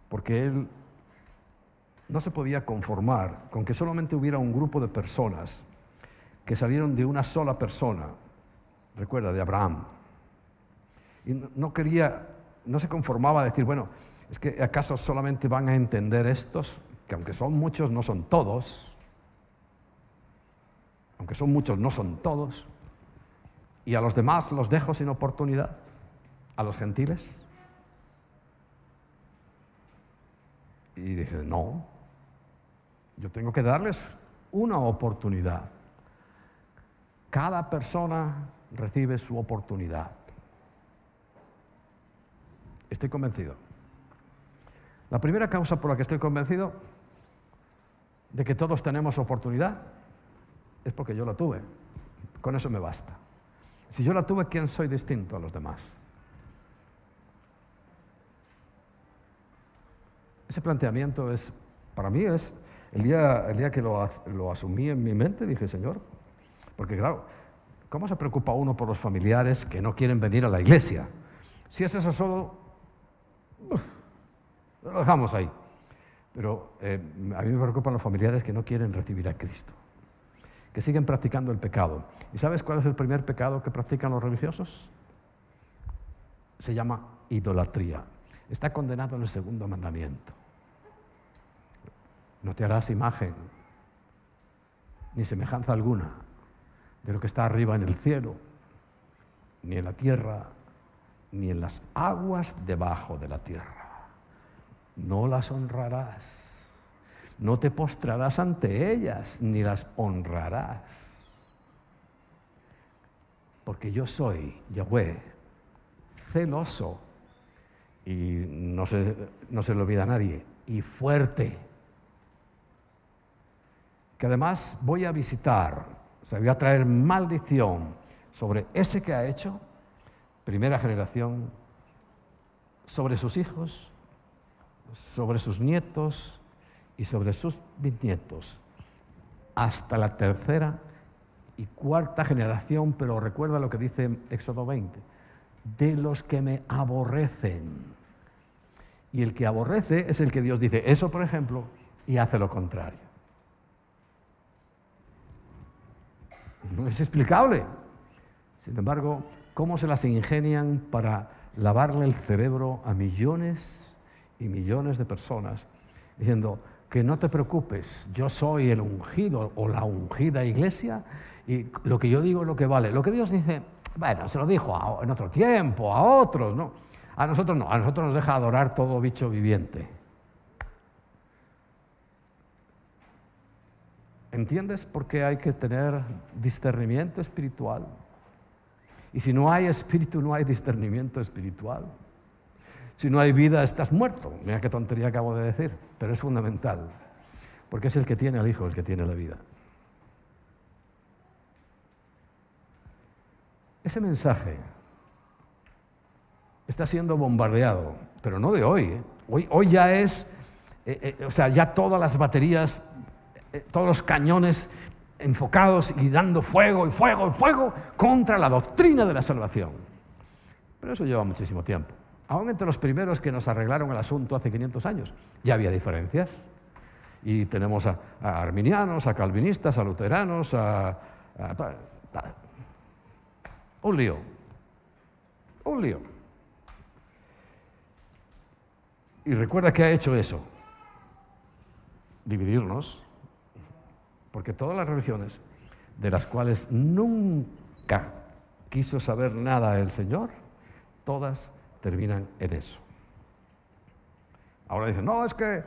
A: Porque Él no se podía conformar con que solamente hubiera un grupo de personas que salieron de una sola persona. Recuerda, de Abraham. Y no se conformaba a decir, bueno, ¿Es que acaso solamente van a entender estos, que aunque son muchos, no son todos? Aunque son muchos, no son todos. ¿Y a los demás los dejo sin oportunidad? ¿A los gentiles? Y dije, no, yo tengo que darles una oportunidad. Cada persona recibe su oportunidad. Estoy convencido. La primera causa por la que estoy convencido de que todos tenemos oportunidad es porque yo la tuve. Con eso me basta. Si yo la tuve, ¿quién soy distinto a los demás? Ese planteamiento es, para mí es, el día que lo asumí en mi mente, dije, Señor, porque claro, ¿cómo se preocupa uno por los familiares que no quieren venir a la iglesia? Si es eso solo, lo dejamos ahí. Pero a mí me preocupan los familiares que no quieren recibir a Cristo, que siguen practicando el pecado. ¿Y sabes cuál es el primer pecado que practican los religiosos? Se llama idolatría. Está condenado en el segundo mandamiento. No te harás imagen ni semejanza alguna de lo que está arriba en el cielo, ni en la tierra, ni en las aguas debajo de la tierra. No las honrarás, no te postrarás ante ellas, ni las honrarás. Porque yo soy, Yahweh, celoso, y no se le olvida a nadie, y fuerte, que además voy a visitar, o sea, voy a traer maldición sobre ese que ha hecho, primera generación, sobre sus hijos, sobre sus nietos y sobre sus bisnietos, hasta la tercera y cuarta generación, pero recuerda lo que dice Éxodo 20, de los que me aborrecen. Y el que aborrece es el que Dios dice eso, por ejemplo, y hace lo contrario. No es explicable. Sin embargo, ¿cómo se las ingenian para lavarle el cerebro a millones y millones de personas? Diciendo que no te preocupes, yo soy el ungido o la ungida iglesia y lo que yo digo es lo que vale. Lo que Dios dice, bueno, se lo dijo en otro tiempo, a otros, ¿no? A nosotros no, a nosotros nos deja adorar todo bicho viviente. ¿Entiendes por qué hay que tener discernimiento espiritual? Y si no hay espíritu, no hay discernimiento espiritual. Si no hay vida, estás muerto. Mira qué tontería acabo de decir, pero es fundamental. Porque es el que tiene al Hijo, el que tiene la vida. Ese mensaje está siendo bombardeado, pero no de hoy, ¿eh? Hoy ya es, o sea, ya todas las baterías, todos los cañones enfocados y dando fuego y fuego y fuego contra la doctrina de la salvación. Pero eso lleva muchísimo tiempo. Aún entre los primeros que nos arreglaron el asunto hace 500 años, ya había diferencias. Y tenemos a arminianos, a calvinistas, a luteranos, un lío. Un lío. Y recuerda que ha hecho eso. Dividirnos. Porque todas las religiones de las cuales nunca quiso saber nada el Señor, todas terminan en eso. Ahora dicen, no, es que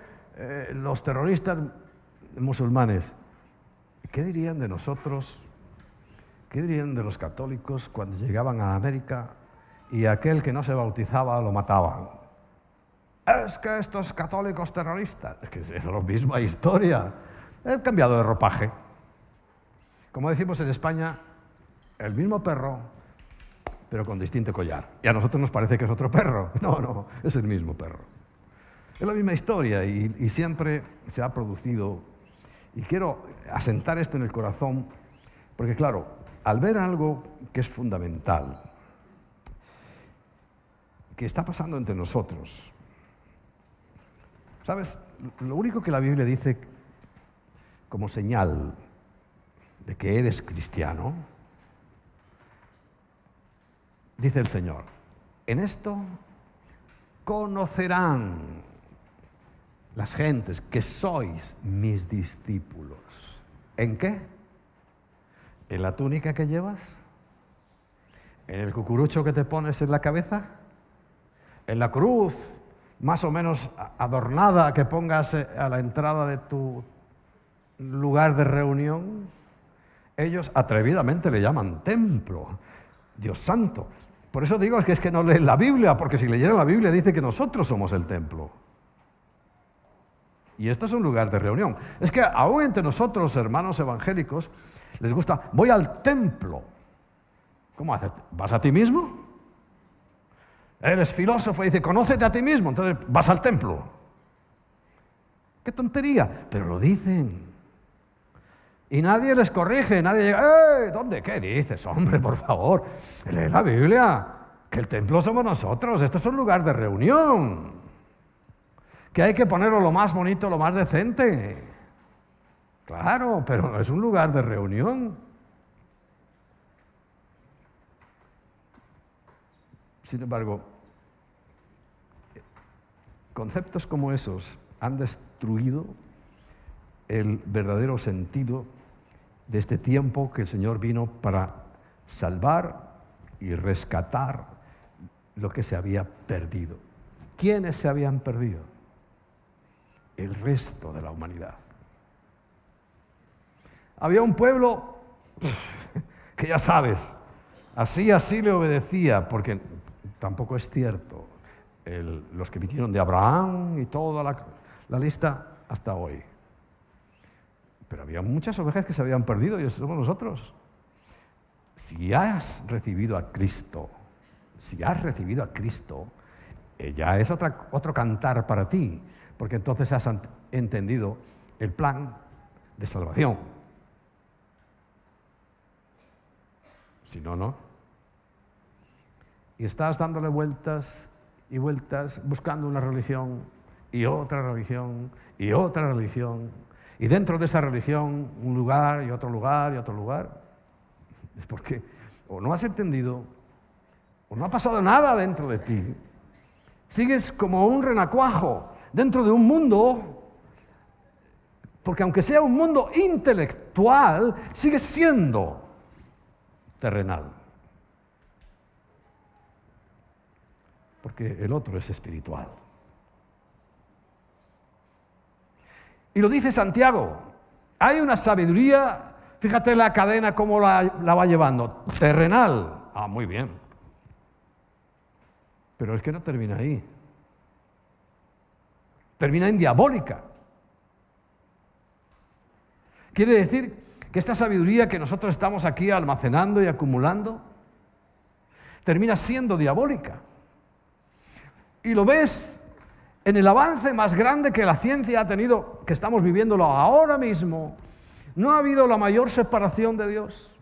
A: los terroristas musulmanes, ¿qué dirían de nosotros? ¿Qué dirían de los católicos cuando llegaban a América y aquel que no se bautizaba lo mataban? Es que estos católicos terroristas, es que es la misma historia. He cambiado de ropaje. Como decimos en España, el mismo perro, pero con distinto collar. Y a nosotros nos parece que es otro perro. No, es el mismo perro. Es la misma historia y siempre se ha producido. Y quiero asentar esto en el corazón, porque claro, al ver algo que es fundamental, que está pasando entre nosotros, ¿sabes? Lo único que la Biblia dice como señal de que eres cristiano, dice el Señor, en esto conocerán las gentes que sois mis discípulos. ¿En qué? ¿En la túnica que llevas? ¿En el cucurucho que te pones en la cabeza? ¿En la cruz más o menos adornada que pongas a la entrada de tu lugar de reunión? Ellos atrevidamente le llaman templo. Dios santo. Por eso digo que es que no leen la Biblia, porque si leyeran la Biblia dice que nosotros somos el templo. Y esto es un lugar de reunión. Es que aún entre nosotros, hermanos evangélicos, les gusta, voy al templo. ¿Cómo haces? ¿Vas a ti mismo? Eres filósofo y dice, conócete a ti mismo, entonces vas al templo. ¡Qué tontería! Pero lo dicen. Y nadie les corrige, nadie llega, ¿dónde? ¿Qué dices? Hombre, por favor, lee la Biblia, que el templo somos nosotros, esto es un lugar de reunión, que hay que ponerlo lo más bonito, lo más decente. Claro, pero no es un lugar de reunión. Sin embargo, conceptos como esos han destruido el verdadero sentido de este tiempo que el Señor vino para salvar y rescatar lo que se había perdido. ¿Quiénes se habían perdido? El resto de la humanidad. Había un pueblo que ya sabes, así le obedecía, porque tampoco es cierto, los que vinieron de Abraham y toda la lista hasta hoy. Pero había muchas ovejas que se habían perdido y eso somos nosotros. Si has recibido a Cristo, ya es otro cantar para ti, porque entonces has entendido el plan de salvación. Si no, no. Y estás dándole vueltas y vueltas, buscando una religión y otra religión y otra religión. Y dentro de esa religión, un lugar y otro lugar y otro lugar. Es porque o no has entendido, o no ha pasado nada dentro de ti. Sigues como un renacuajo dentro de un mundo, porque aunque sea un mundo intelectual, sigue siendo terrenal. Porque el otro es espiritual. Y lo dice Santiago, hay una sabiduría, fíjate la cadena cómo la va llevando, terrenal. Ah, muy bien. Pero es que no termina ahí. Termina en diabólica. Quiere decir que esta sabiduría que nosotros estamos aquí almacenando y acumulando, termina siendo diabólica. Y lo ves en el avance más grande que la ciencia ha tenido, que estamos viviéndolo ahora mismo. No ha habido la mayor separación de Dios.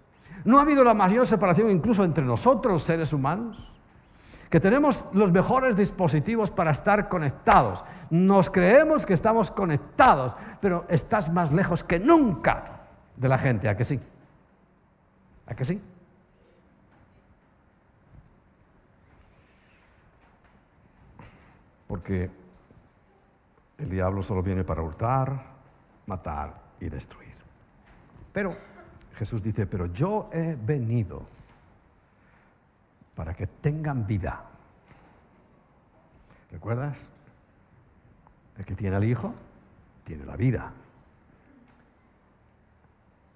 A: No ha habido la mayor separación incluso entre nosotros, seres humanos, que tenemos los mejores dispositivos para estar conectados. Nos creemos que estamos conectados, pero estás más lejos que nunca de la gente, ¿a que sí? ¿A que sí? Porque el diablo solo viene para hurtar, matar y destruir. Pero Jesús dice, pero yo he venido para que tengan vida. ¿Recuerdas? El que tiene al Hijo, tiene la vida.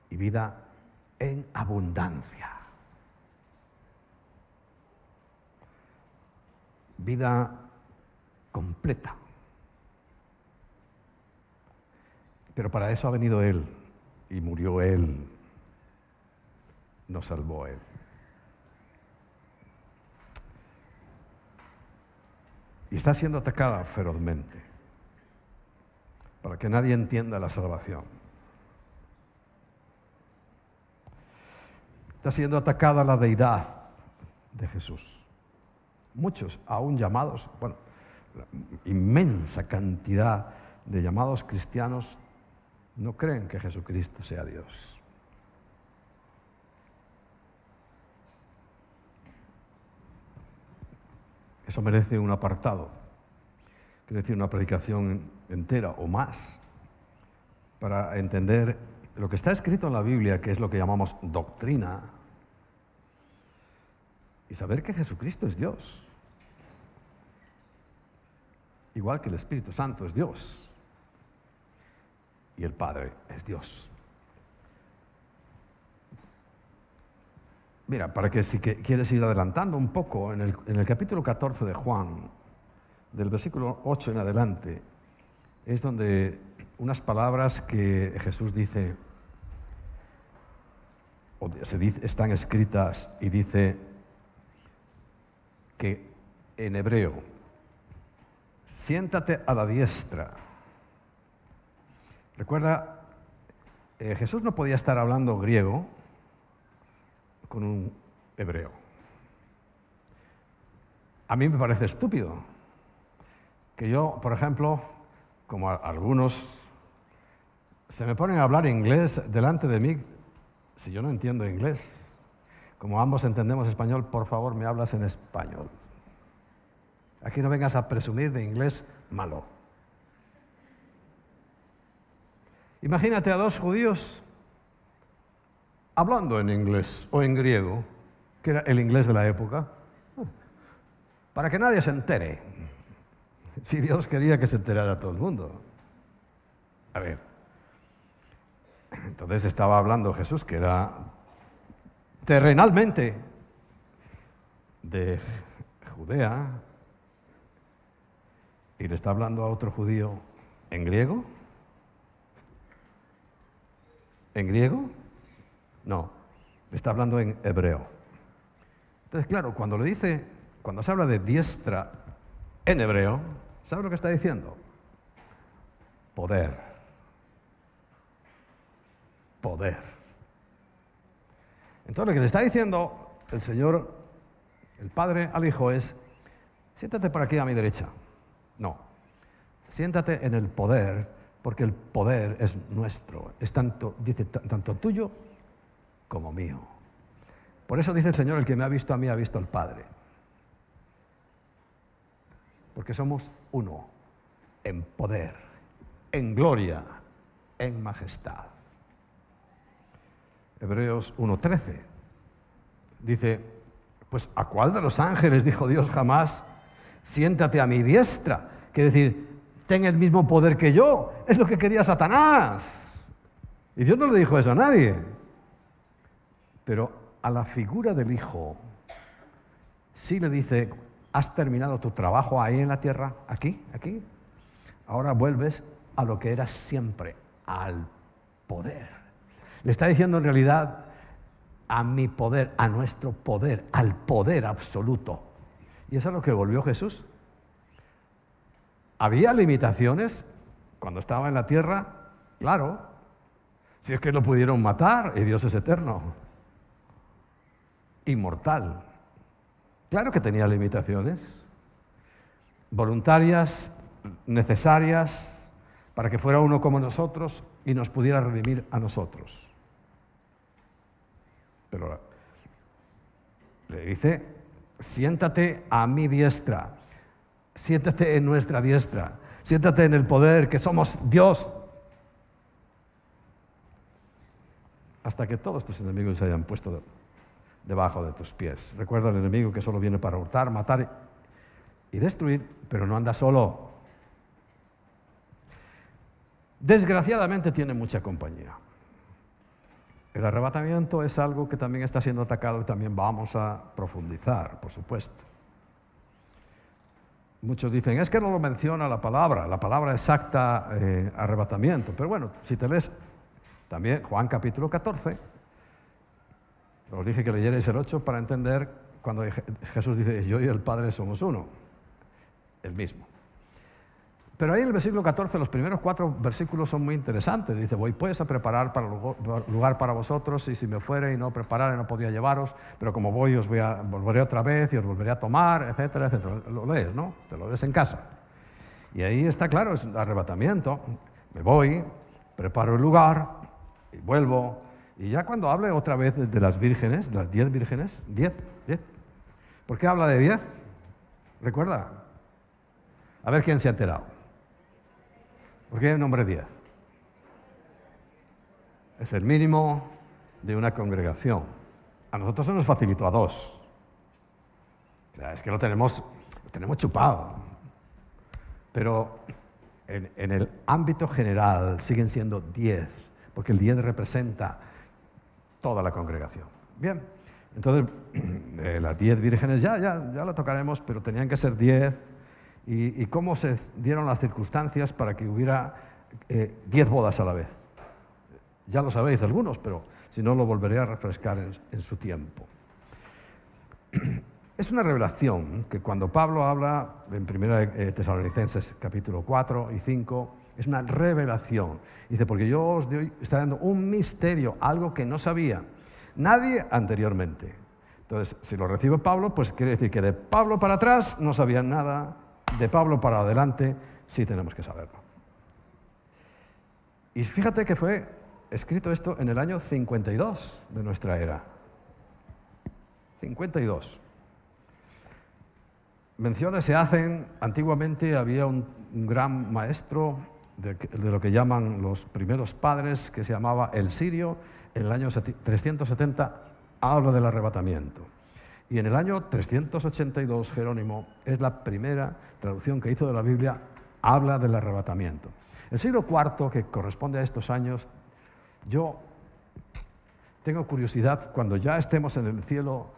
A: Y vida en abundancia. Vida completa. Pero para eso ha venido Él y murió Él, nos salvó Él. Y está siendo atacada ferozmente para que nadie entienda la salvación. Está siendo atacada la deidad de Jesús. Muchos, aún llamados, bueno, la inmensa cantidad de llamados cristianos no creen que Jesucristo sea Dios. Eso merece un apartado quiero decir, una predicación entera o más, para entender lo que está escrito en la Biblia, que es lo que llamamos doctrina, y saber que Jesucristo es Dios, igual que el Espíritu Santo es Dios, y el Padre es Dios. Mira, para que si quieres ir adelantando un poco, en el capítulo 14 de Juan, del versículo 8 en adelante, es donde unas palabras que Jesús dice, están escritas, y dice que en hebreo, siéntate a la diestra. Recuerda, Jesús no podía estar hablando griego con un hebreo. A mí me parece estúpido que yo, por ejemplo, como algunos se me ponen a hablar inglés delante de mí, si yo no entiendo inglés. Como ambos entendemos español, por favor, me hablas en español. Aquí no vengas a presumir de inglés malo. Imagínate a dos judíos hablando en inglés o en griego, que era el inglés de la época, para que nadie se entere. Si Dios quería que se enterara todo el mundo. A ver, entonces estaba hablando Jesús, que era terrenalmente de Judea, y le está hablando a otro judío en griego. ¿En griego? No, le está hablando en hebreo. Entonces, claro, cuando se habla de diestra en hebreo, ¿sabe lo que está diciendo? Poder. Poder. Entonces, lo que le está diciendo el Señor, el Padre al Hijo es, siéntate por aquí a mi derecha. No, siéntate en el poder, porque el poder es nuestro. Es tanto, dice, tanto tuyo como mío. Por eso dice el Señor, el que me ha visto a mí ha visto al Padre. Porque somos uno, en poder, en gloria, en majestad. Hebreos 1:13 dice, pues ¿a cuál de los ángeles dijo Dios jamás, siéntate a mi diestra? Quiere decir, ten el mismo poder que yo. Es lo que quería Satanás. Y Dios no le dijo eso a nadie. Pero a la figura del Hijo sí le dice, has terminado tu trabajo ahí en la tierra, aquí. Ahora vuelves a lo que eras siempre, al poder. Le está diciendo en realidad a mi poder, a nuestro poder, al poder absoluto. Y eso es lo que volvió Jesús. ¿Había limitaciones cuando estaba en la tierra? Claro. Si es que lo pudieron matar y Dios es eterno. Inmortal. Claro que tenía limitaciones. Voluntarias, necesarias, para que fuera uno como nosotros y nos pudiera redimir a nosotros. Pero le dice, siéntate a mi diestra. Siéntate en nuestra diestra. Siéntate en el poder, que somos Dios. Hasta que todos tus enemigos se hayan puesto debajo de tus pies. Recuerda al enemigo que solo viene para hurtar, matar y destruir, pero no anda solo. Desgraciadamente tiene mucha compañía. El arrebatamiento es algo que también está siendo atacado y también vamos a profundizar, por supuesto. Muchos dicen, es que no lo menciona la palabra exacta, arrebatamiento. Pero bueno, si te lees también Juan capítulo 14, os dije que leyerais el 8 para entender cuando Jesús dice, yo y el Padre somos uno, el mismo. Pero ahí en el versículo 14, los primeros 4 versículos son muy interesantes. Dice, voy pues a preparar lugar para vosotros, y si me fuere y no preparare no podía llevaros, pero como voy os volveré otra vez y os volveré a tomar, etcétera, etcétera. Lo lees, ¿no? Te lo lees en casa. Y ahí está claro, es un arrebatamiento. Me voy, preparo el lugar y vuelvo. Y ya cuando hable otra vez de las vírgenes, las 10 vírgenes, 10. ¿Por qué habla de 10? ¿Recuerda? A ver quién se ha enterado. ¿Por qué el nombre 10? Es el mínimo de una congregación. A nosotros se nos facilitó a 2. O sea, es que lo tenemos chupado. Pero en el ámbito general siguen siendo 10, porque el 10 representa toda la congregación. Bien, entonces las 10 vírgenes ya lo tocaremos, pero tenían que ser 10. ¿Y cómo se dieron las circunstancias para que hubiera 10 bodas a la vez? Ya lo sabéis algunos, pero si no lo volveré a refrescar en su tiempo. Es una revelación que cuando Pablo habla en 1 Tesalonicenses capítulo 4 y 5, es una revelación. Dice, porque yo os estoy dando un misterio, algo que no sabía nadie anteriormente. Entonces, si lo recibe Pablo, pues quiere decir que de Pablo para atrás no sabían nada, de Pablo para adelante sí tenemos que saberlo. Y fíjate que fue escrito esto en el año 52 de nuestra era. 52. Menciones se hacen, antiguamente había un gran maestro de lo que llaman los primeros padres, que se llamaba El Sirio. En el año 370 habla del arrebatamiento. Y en el año 382 Jerónimo, es la primera traducción que hizo de la Biblia, habla del arrebatamiento. El siglo IV, que corresponde a estos años, yo tengo curiosidad, cuando ya estemos en el cielo,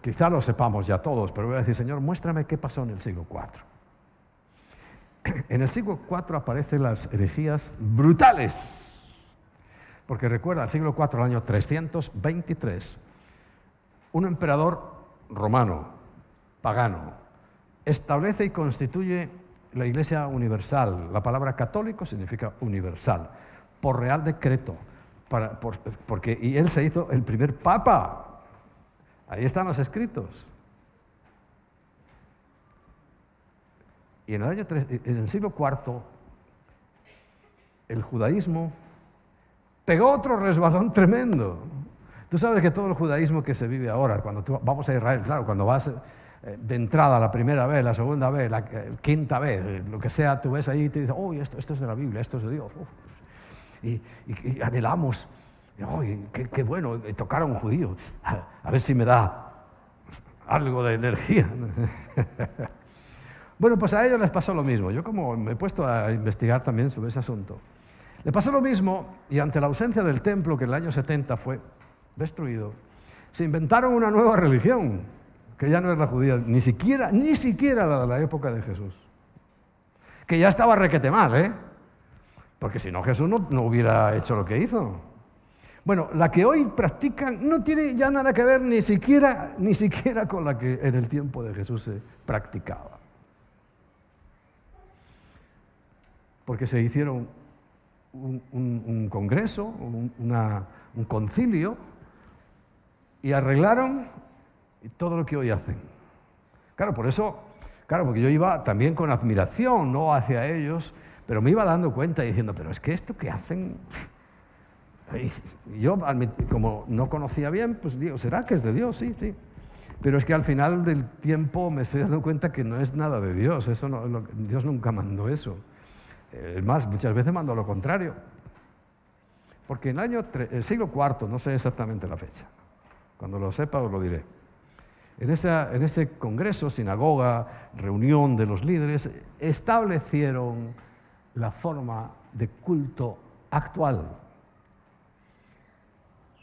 A: quizá lo sepamos ya todos, pero voy a decir, Señor, muéstrame qué pasó en el siglo IV. En el siglo IV aparecen las herejías brutales, porque recuerda, el siglo IV, el año 323, un emperador romano, pagano, establece y constituye la Iglesia universal. La palabra católico significa universal, por real decreto, y él se hizo el primer papa. Ahí están los escritos. Y en el siglo IV, el judaísmo pegó otro resbalón tremendo. Tú sabes que todo el judaísmo que se vive ahora, cuando vamos a Israel, claro, cuando vas de entrada la primera vez, la segunda vez, la quinta vez, lo que sea, tú ves ahí y te dices, oh, esto es de la Biblia, esto es de Dios. Y anhelamos. ¡Ay, qué bueno! Tocar a un judío, a ver si me da algo de energía. Bueno, pues a ellos les pasó lo mismo. Yo, como me he puesto a investigar también sobre ese asunto, le pasó lo mismo, y ante la ausencia del templo, que en el año 70 fue destruido, se inventaron una nueva religión, que ya no es la judía, ni siquiera la de la época de Jesús, que ya estaba requete mal, porque si no Jesús no hubiera hecho lo que hizo. Bueno, la que hoy practican no tiene ya nada que ver ni siquiera con la que en el tiempo de Jesús se practicaba. Porque se hicieron un congreso, un concilio, y arreglaron todo lo que hoy hacen. Claro, porque yo iba también con admiración, no hacia ellos, pero me iba dando cuenta diciendo, pero es que esto que hacen... Y yo, como no conocía bien, pues digo, ¿será que es de Dios? Sí. Pero es que al final del tiempo me estoy dando cuenta que no es nada de Dios. Dios nunca mandó eso. Es más, muchas veces mandó lo contrario. Porque en el siglo IV, no sé exactamente la fecha, cuando lo sepa os lo diré, en ese congreso, sinagoga, reunión de los líderes, establecieron la forma de culto actual.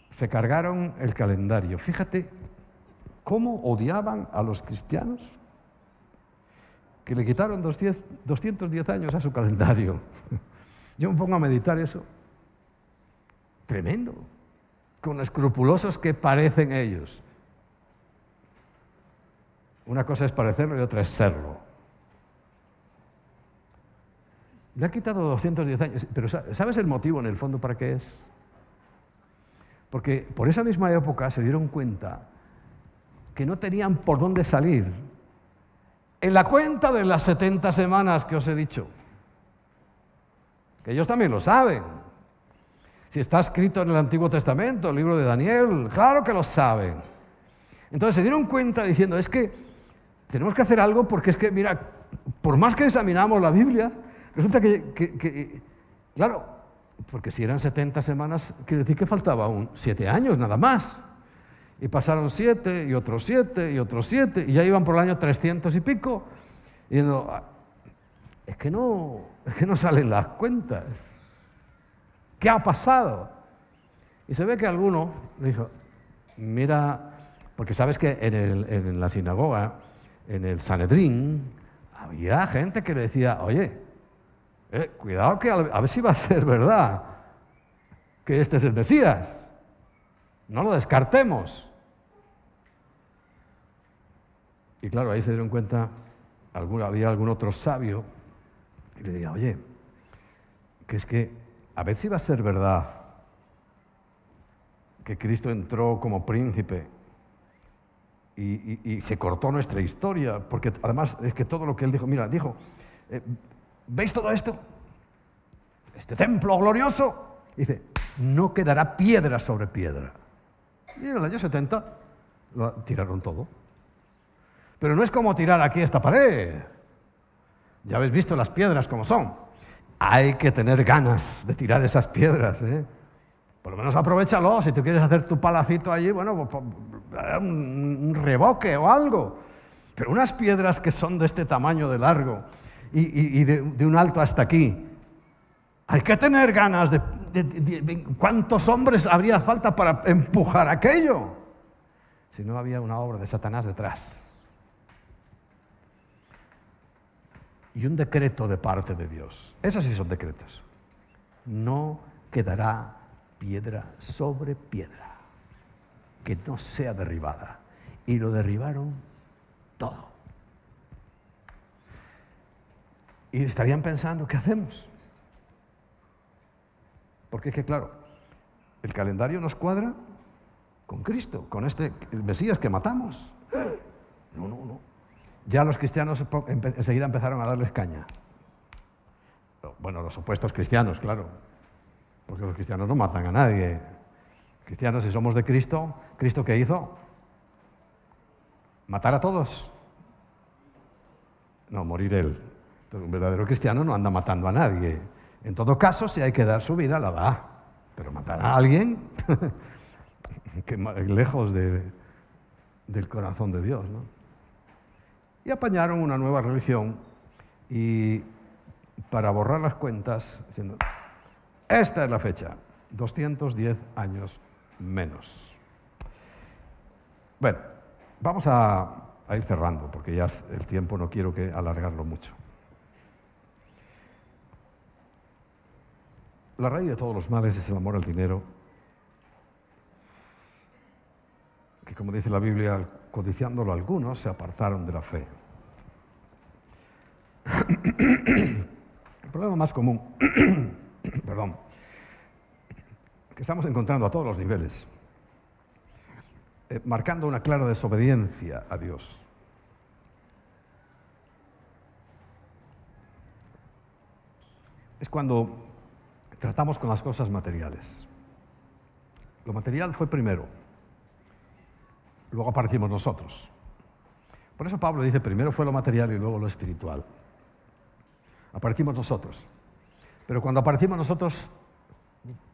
A: Se cargaron el calendario. Fíjate cómo odiaban a los cristianos, que le quitaron 210 años a su calendario. Yo me pongo a meditar eso. Tremendo. Con escrupulosos que parecen ellos. Una cosa es parecerlo y otra es serlo. Le ha quitado 210 años, pero ¿sabes el motivo en el fondo para qué es? Porque por esa misma época se dieron cuenta que no tenían por dónde salir en la cuenta de las 70 semanas que os he dicho. Que ellos también lo saben. Si está escrito en el Antiguo Testamento, el libro de Daniel, claro que lo saben. Entonces se dieron cuenta diciendo, es que tenemos que hacer algo porque es que, mira, por más que examinamos la Biblia, resulta que claro, porque si eran 70 semanas, quiere decir que faltaba 7 años nada más. Y pasaron 7 y otros 7 y otros 7 y ya iban por el año 300 y pico. Y no, es que no salen las cuentas. ¿Qué ha pasado? Y se ve que alguno dijo, mira, porque sabes que en la sinagoga, en el Sanedrín, había gente que le decía, oye, cuidado que a ver si va a ser verdad que este es el Mesías. No lo descartemos. Y claro, ahí se dieron cuenta, había algún otro sabio, y le diría, oye, que es que a ver si va a ser verdad que Cristo entró como príncipe y se cortó nuestra historia, porque además es que todo lo que él dijo, mira, dijo, ¿veis todo esto? Este templo glorioso, dice, no quedará piedra sobre piedra. Y en el año 70 lo tiraron todo. Pero no es como tirar aquí esta pared. Ya habéis visto las piedras como son. Hay que tener ganas de tirar esas piedras, ¿eh? Por lo menos aprovéchalo. Si tú quieres hacer tu palacito allí, bueno, pues, un reboque o algo. Pero unas piedras que son de este tamaño de largo y de un alto hasta aquí, hay que tener ganas de ¿cuántos hombres habría falta para empujar aquello? Si no había una obra de Satanás detrás. Y un decreto de parte de Dios. Esos sí son decretos. No quedará piedra sobre piedra que no sea derribada. Y lo derribaron todo. Y estarían pensando, ¿qué hacemos? Porque es que, claro, el calendario nos cuadra con Cristo, con el Mesías que matamos. No. Ya los cristianos enseguida empezaron a darles caña. Bueno, los supuestos cristianos, claro. Porque los cristianos no matan a nadie. Cristianos, si somos de Cristo, ¿Cristo qué hizo? ¿Matar a todos? No, morir él. Pero un verdadero cristiano no anda matando a nadie. En todo caso, si hay que dar su vida, la da. Pero matar a alguien, que lejos del corazón de Dios, ¿no? Y apañaron una nueva religión y para borrar las cuentas, diciendo, esta es la fecha, 210 años menos. Bueno, vamos a ir cerrando, porque ya el tiempo no quiero alargarlo mucho. La raíz de todos los males es el amor al dinero, que como dice la Biblia, codiciándolo algunos, se apartaron de la fe. El problema más común, perdón, que estamos encontrando a todos los niveles, marcando una clara desobediencia a Dios. Es cuando tratamos con las cosas materiales. Lo material fue primero. Luego aparecimos nosotros. Por eso Pablo dice, primero fue lo material y luego lo espiritual. Aparecimos nosotros. Pero cuando aparecimos nosotros,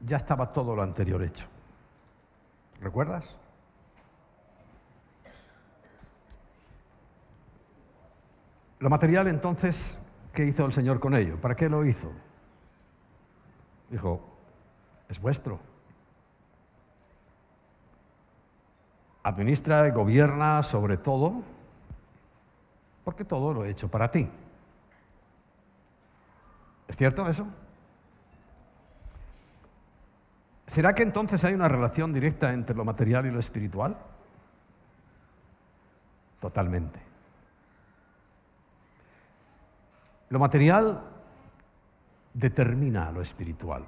A: ya estaba todo lo anterior hecho. ¿Recuerdas? Lo material, entonces, ¿qué hizo el Señor con ello? ¿Para qué lo hizo? Dijo, es vuestro. Administra y gobierna sobre todo, porque todo lo he hecho para ti. ¿Es cierto eso? ¿Será que entonces hay una relación directa entre lo material y lo espiritual? Totalmente. Lo material determina lo espiritual.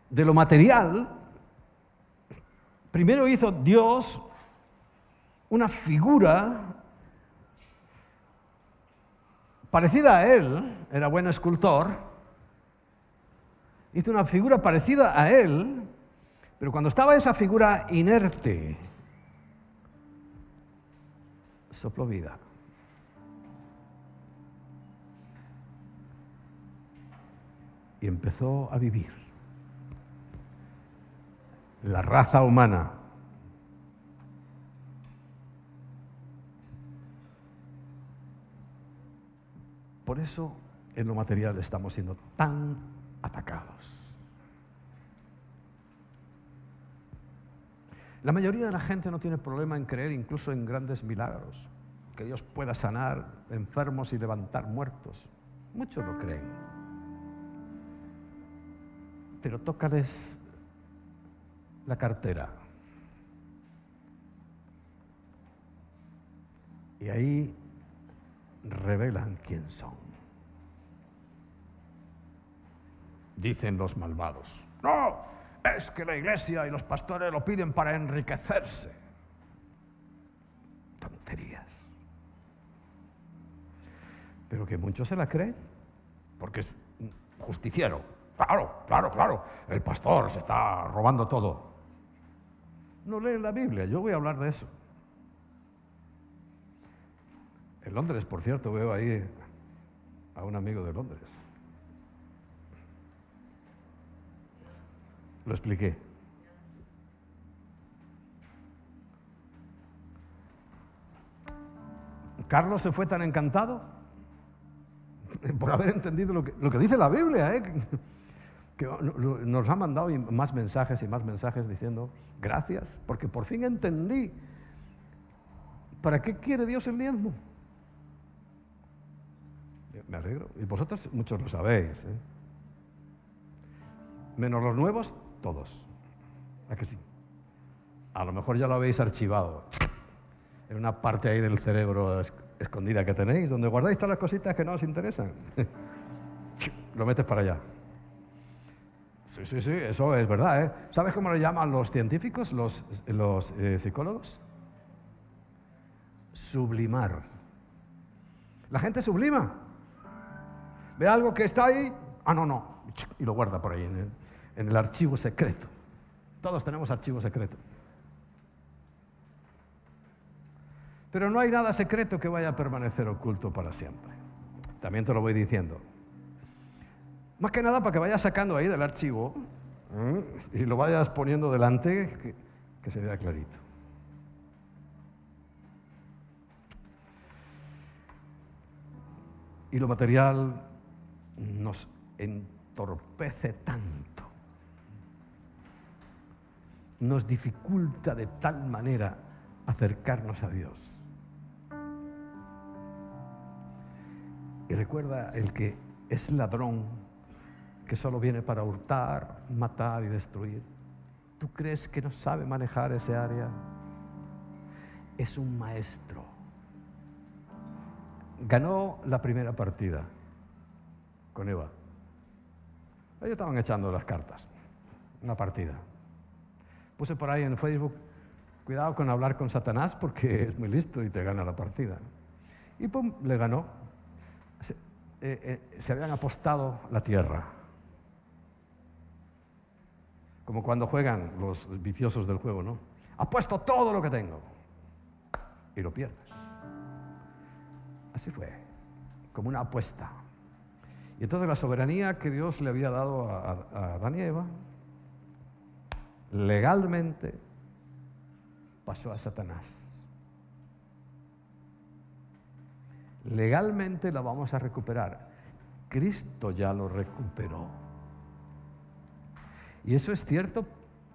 A: De lo material, primero hizo Dios una figura parecida a Él, era buen escultor, hizo una figura parecida a Él, pero cuando estaba esa figura inerte, sopló vida. Y empezó a vivir. La raza humana. Por eso en lo material estamos siendo tan atacados. La mayoría de la gente no tiene problema en creer incluso en grandes milagros, que Dios pueda sanar enfermos y levantar muertos. Muchos lo creen. Pero tócales la cartera. Y ahí revelan quién son. Dicen los malvados: no, es que la iglesia y los pastores lo piden para enriquecerse. Tonterías. Pero que muchos se la creen, porque es un justiciero. Claro, el pastor se está robando todo. No leen la Biblia, yo voy a hablar de eso. En Londres, por cierto, veo ahí a un amigo de Londres. Lo expliqué. Carlos se fue tan encantado por haber entendido lo que dice la Biblia, que nos ha mandado más mensajes y más mensajes diciendo: gracias, porque por fin entendí para qué quiere Dios el diezmo. Me alegro. Y vosotros muchos lo sabéis, menos los nuevos, todos. ¿A que sí? A lo mejor ya lo habéis archivado en una parte ahí del cerebro escondida que tenéis, donde guardáis todas las cositas que no os interesan. Lo metes para allá. Sí, eso es verdad, ¿Sabes cómo lo llaman los científicos, los psicólogos? Sublimar. La gente sublima. Ve algo que está ahí, no, y lo guarda por ahí en el archivo secreto. Todos tenemos archivo secreto. Pero no hay nada secreto que vaya a permanecer oculto para siempre. También te lo voy diciendo. Más que nada para que vayas sacando ahí del archivo y lo vayas poniendo delante, que se vea clarito. Y lo material nos entorpece tanto, nos dificulta de tal manera acercarnos a Dios. Y recuerda, el que es ladrón, que solo viene para hurtar, matar y destruir, ¿tú crees que no sabe manejar ese área? Es un maestro. Ganó la primera partida con Eva. Ahí estaban echando las cartas. Una partida. Puse por ahí en Facebook: cuidado con hablar con Satanás porque es muy listo y te gana la partida. Y pum, le ganó. Se habían apostado la tierra. Como cuando juegan los viciosos del juego, ¿no? Apuesto todo lo que tengo. Y lo pierdes. Así fue, como una apuesta. Y entonces la soberanía que Dios le había dado a Adán y Eva, legalmente pasó a Satanás. Legalmente la vamos a recuperar. Cristo ya lo recuperó. Y eso es cierto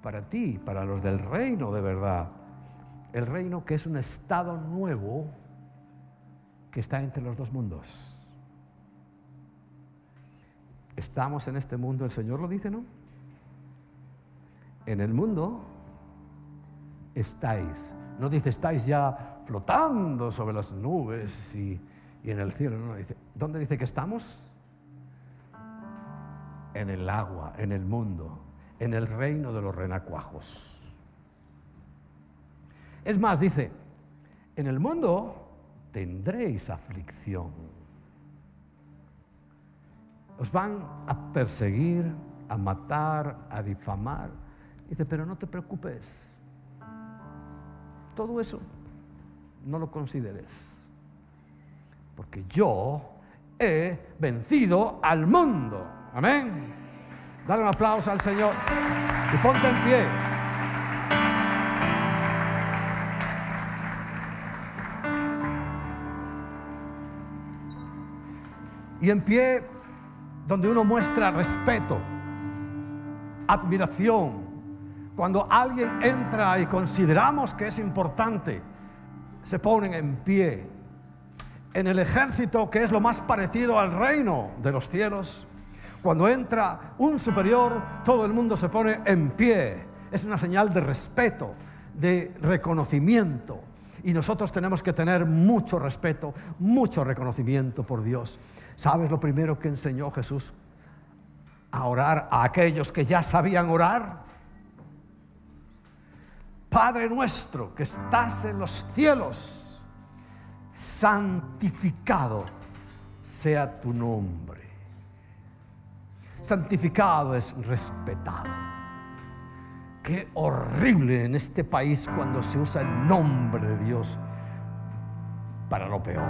A: para ti, para los del reino de verdad. El reino que es un estado nuevo que está entre los dos mundos. Estamos en este mundo, el Señor lo dice, ¿no? En el mundo estáis. No dice estáis ya flotando sobre las nubes y en el cielo. No, dice, ¿dónde dice que estamos? En el agua, en el mundo, en el reino de los renacuajos. Es más, dice, en el mundo tendréis aflicción. Os van a perseguir, a matar, a difamar. Dice, pero no te preocupes. Todo eso no lo consideres. Porque yo he vencido al mundo. Amén. Dale un aplauso al Señor y ponte en pie. Y en pie donde uno muestra respeto, admiración. Cuando alguien entra y consideramos que es importante, se ponen en pie. En el ejército, que es lo más parecido al reino de los cielos, cuando entra un superior, todo el mundo se pone en pie. Es una señal de respeto, de reconocimiento. Y nosotros tenemos que tener mucho respeto, mucho reconocimiento por Dios. ¿Sabes lo primero que enseñó Jesús? A orar a aquellos que ya sabían orar. Padre nuestro que estás en los cielos, santificado sea tu nombre. Santificado es respetado. Qué horrible en este país cuando se usa el nombre de Dios para lo peor.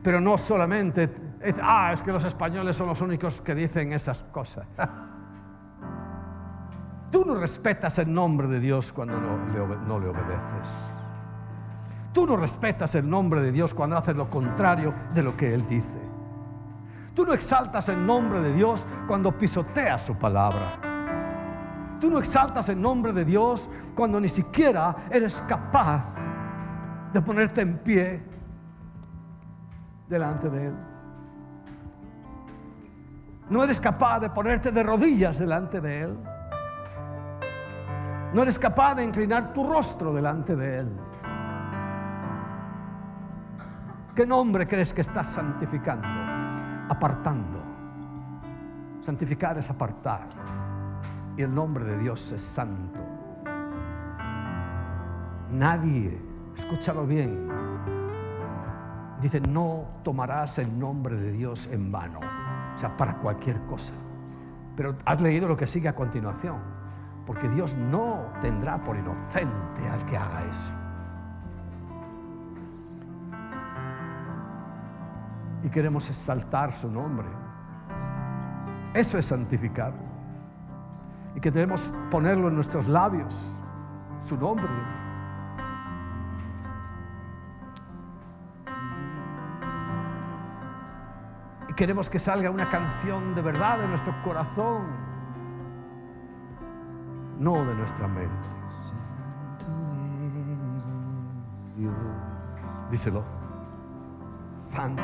A: Pero no solamente es que los españoles son los únicos que dicen esas cosas. Tú no respetas el nombre de Dios cuando no le obedeces. Tú no respetas el nombre de Dios cuando haces lo contrario de lo que Él dice. Tú no exaltas el nombre de Dios cuando pisoteas su palabra. Tú no exaltas el nombre de Dios cuando ni siquiera eres capaz de ponerte en pie delante de Él. No eres capaz de ponerte de rodillas delante de Él. No eres capaz de inclinar tu rostro delante de Él. ¿Qué nombre crees que estás santificando? Apartando. Santificar es apartar. Y el nombre de Dios es santo. Nadie, escúchalo bien, dice: no tomarás el nombre de Dios en vano. O sea, para cualquier cosa. Pero has leído lo que sigue a continuación. Porque Dios no tendrá por inocente al que haga eso. Y queremos exaltar su nombre. Eso es santificar. Y que debemos ponerlo en nuestros labios, su nombre. Y queremos que salga una canción de verdad de nuestro corazón, no de nuestra mente. Díselo. Santo.